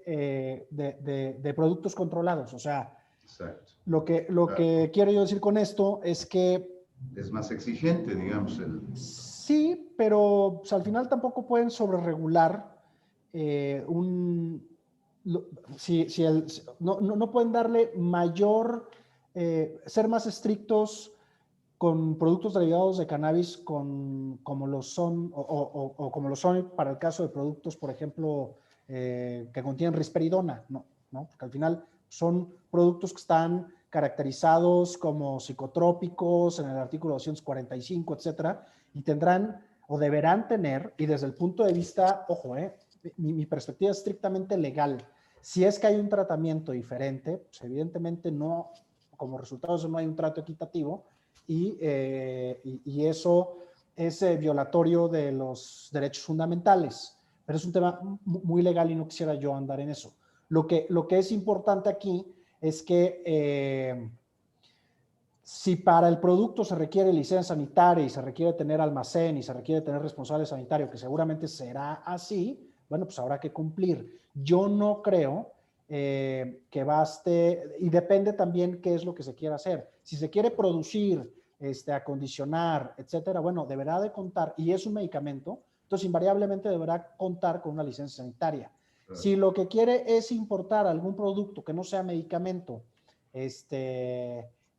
productos controlados, o sea, exacto. Lo que quiero yo decir con esto es que... Es más exigente, digamos. Sí, pero pues, al final tampoco pueden sobreregular no pueden darle mayor, ser más estrictos con productos derivados de cannabis como lo son, o como lo son para el caso de productos, por ejemplo, que contienen risperidona, ¿no? Porque al final son productos que están caracterizados como psicotrópicos en el artículo 245, etcétera, y tendrán o deberán tener, y desde el punto de vista, ojo, mi perspectiva es estrictamente legal. Si es que hay un tratamiento diferente, pues evidentemente no, como resultado de eso no hay un trato equitativo, y eso es violatorio de los derechos fundamentales. Pero es un tema muy legal y no quisiera yo andar en eso. Lo que es importante aquí es que si para el producto se requiere licencia sanitaria y se requiere tener almacén y se requiere tener responsable sanitario, que seguramente será así, bueno, pues habrá que cumplir. Yo no creo que baste, y depende también qué es lo que se quiera hacer. Si se quiere producir, acondicionar, etcétera, bueno, deberá de contar, y es un medicamento, entonces invariablemente deberá contar con una licencia sanitaria. Claro. Si lo que quiere es importar algún producto que no sea medicamento,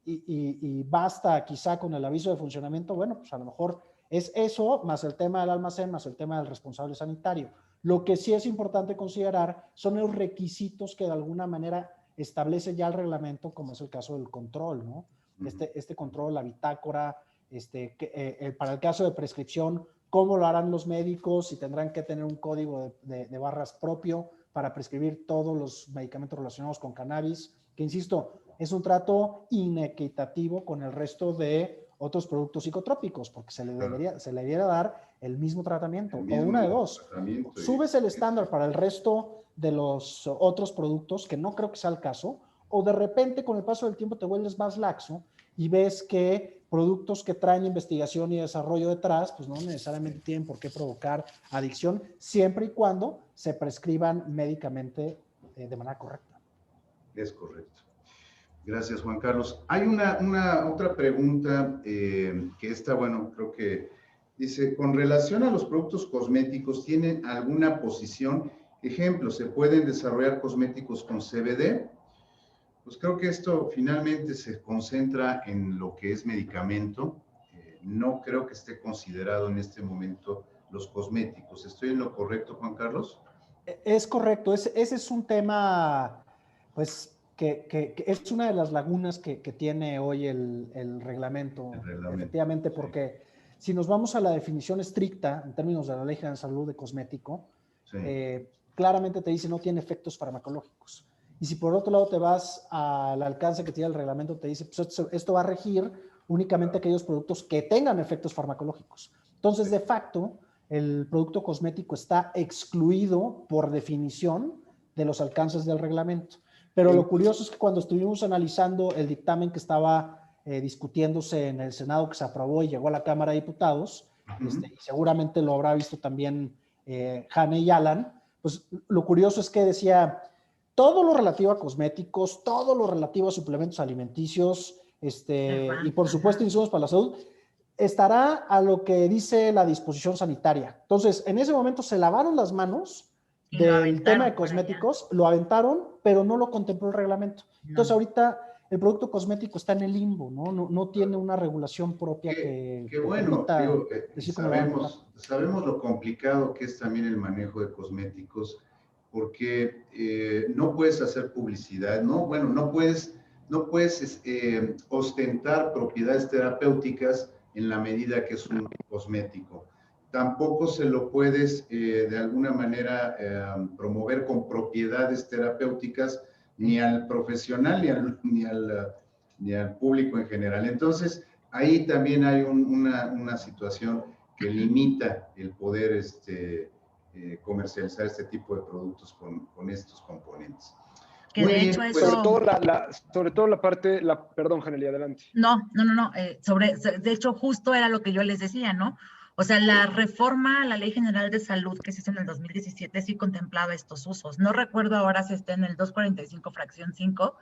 y basta quizá con el aviso de funcionamiento, bueno, pues a lo mejor es eso, más el tema del almacén, más el tema del responsable sanitario. Lo que sí es importante considerar son los requisitos que de alguna manera establece ya el reglamento, como es el caso del control, ¿no? Este control, la bitácora, para el caso de prescripción, cómo lo harán los médicos, si tendrán que tener un código de barras propio para prescribir todos los medicamentos relacionados con cannabis, que insisto, es un trato inequitativo con el resto de otros productos psicotrópicos, porque se le debería dar el mismo tratamiento, o una de dos. Subes el estándar para el resto de los otros productos, que no creo que sea el caso, o de repente con el paso del tiempo te vuelves más laxo y ves que productos que traen investigación y desarrollo detrás, pues no necesariamente tienen por qué provocar adicción, siempre y cuando se prescriban médicamente de manera correcta. Es correcto. Gracias, Juan Carlos. Hay una otra pregunta que está, bueno, creo que dice, con relación a los productos cosméticos, ¿tienen alguna posición? Ejemplo, ¿se pueden desarrollar cosméticos con CBD? Pues creo que esto finalmente se concentra en lo que es medicamento. No creo que esté considerado en este momento los cosméticos. ¿Estoy en lo correcto, Juan Carlos? Es correcto. Ese es un tema, pues, que es una de las lagunas que tiene hoy el reglamento, efectivamente, porque si nos vamos a la definición estricta, en términos de la Ley General de Salud de cosmético, claramente te dice no tiene efectos farmacológicos. Y si por otro lado te vas al alcance que tiene el reglamento, te dice, pues esto va a regir únicamente aquellos productos que tengan efectos farmacológicos. Entonces, de facto, el producto cosmético está excluido por definición de los alcances del reglamento. Pero lo curioso es que cuando estuvimos analizando el dictamen que estaba discutiéndose en el Senado, que se aprobó y llegó a la Cámara de Diputados, y seguramente lo habrá visto también Jane y Alan, pues lo curioso es que decía, todo lo relativo a cosméticos, todo lo relativo a suplementos alimenticios, y por supuesto insumos para la salud, estará a lo que dice la disposición sanitaria. Entonces, en ese momento se lavaron las manos del tema de cosméticos, lo aventaron, pero no lo contempló el reglamento. Entonces, ahorita el producto cosmético está en el limbo, no tiene una regulación propia que bueno, digo, sabemos lo complicado que es también el manejo de cosméticos, porque no puedes hacer publicidad, no puedes ostentar propiedades terapéuticas en la medida que es un cosmético. Tampoco se lo puedes de alguna manera promover con propiedades terapéuticas ni al profesional ni al público en general. Entonces, ahí también hay una situación que limita el poder comercializar este tipo de productos con estos componentes. Que muy de bien, hecho pues, eso... Sobre todo la parte, perdón, Janelia, adelante. No, de hecho justo era lo que yo les decía, ¿no? O sea, la reforma a la Ley General de Salud que se hizo en el 2017 sí contemplaba estos usos. No recuerdo ahora si está en el 245 fracción 5,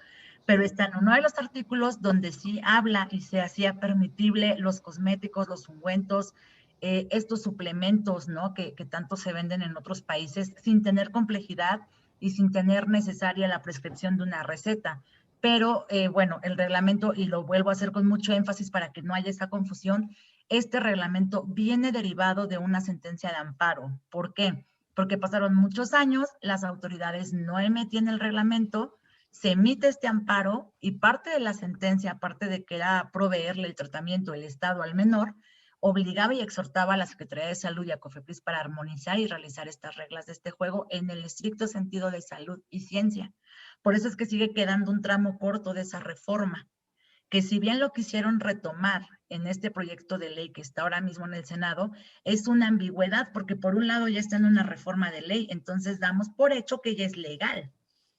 pero está en uno de los artículos donde sí habla y se hacía permitible los cosméticos, los ungüentos, estos suplementos, ¿no? Que tanto se venden en otros países sin tener complejidad y sin tener necesaria la prescripción de una receta. Pero bueno, el reglamento, y lo vuelvo a hacer con mucho énfasis para que no haya esa confusión, este reglamento viene derivado de una sentencia de amparo. ¿Por qué? Porque pasaron muchos años, las autoridades no emitían el reglamento, se emite este amparo y parte de la sentencia, aparte de que era proveerle el tratamiento del Estado al menor, obligaba y exhortaba a la Secretaría de Salud y a COFEPRIS para armonizar y realizar estas reglas de este juego en el estricto sentido de salud y ciencia. Por eso es que sigue quedando un tramo corto de esa reforma, que si bien lo quisieron retomar en este proyecto de ley que está ahora mismo en el Senado, es una ambigüedad, porque por un lado ya está en una reforma de ley, entonces damos por hecho que ya es legal,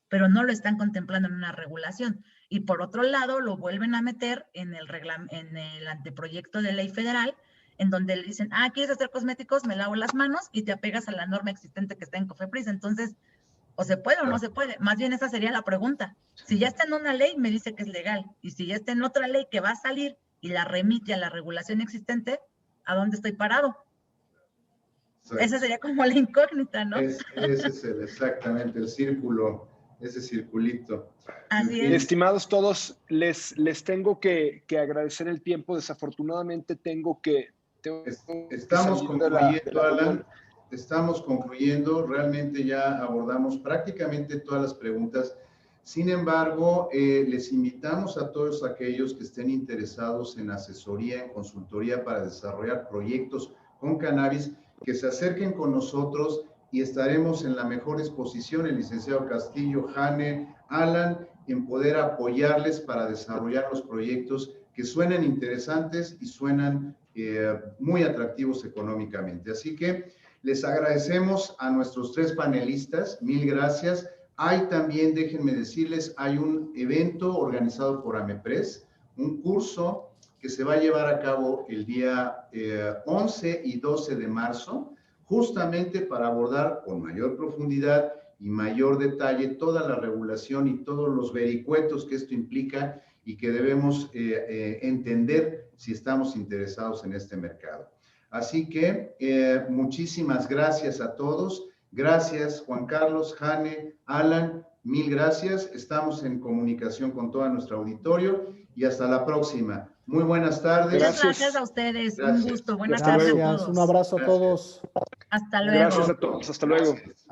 pero no lo están contemplando en una regulación. Y por otro lado, lo vuelven a meter en el anteproyecto de ley federal, en donde le dicen, ¿quieres hacer cosméticos? Me lavo las manos y te apegas a la norma existente que está en COFEPRIS. Entonces, o se puede o no se puede. Más bien esa sería la pregunta. Si ya está en una ley, me dice que es legal. Y si ya está en otra ley que va a salir y la remite a la regulación existente, ¿a dónde estoy parado? Exacto. Esa sería como la incógnita, ¿no? Ese es exactamente el círculo, ese circulito. Así es. Estimados todos, les tengo que agradecer el tiempo. Desafortunadamente tengo que estamos concluyendo, Alan. estamos concluyendo. Realmente ya abordamos prácticamente todas las preguntas. Sin embargo, les invitamos a todos aquellos que estén interesados en asesoría, en consultoría para desarrollar proyectos con cannabis, que se acerquen con nosotros y estaremos en la mejor disposición, el licenciado Castillo, Jane, Alan, en poder apoyarles para desarrollar los proyectos que suenan interesantes y suenan muy atractivos económicamente. Así que les agradecemos a nuestros 3 panelistas, mil gracias. Hay también, déjenme decirles, hay un evento organizado por AMEPRES, un curso que se va a llevar a cabo el día 11 y 12 de marzo, justamente para abordar con mayor profundidad y mayor detalle toda la regulación y todos los vericuetos que esto implica y que debemos entender si estamos interesados en este mercado. Así que muchísimas gracias a todos. Gracias, Juan Carlos, Jane, Alan, mil gracias. Estamos en comunicación con todo nuestro auditorio y hasta la próxima. Muy buenas tardes. Gracias a ustedes. Gracias. Un gusto. Buenas Gracias. tardes a todos. Un abrazo a todos. Hasta luego. Gracias a todos. Hasta luego. Gracias.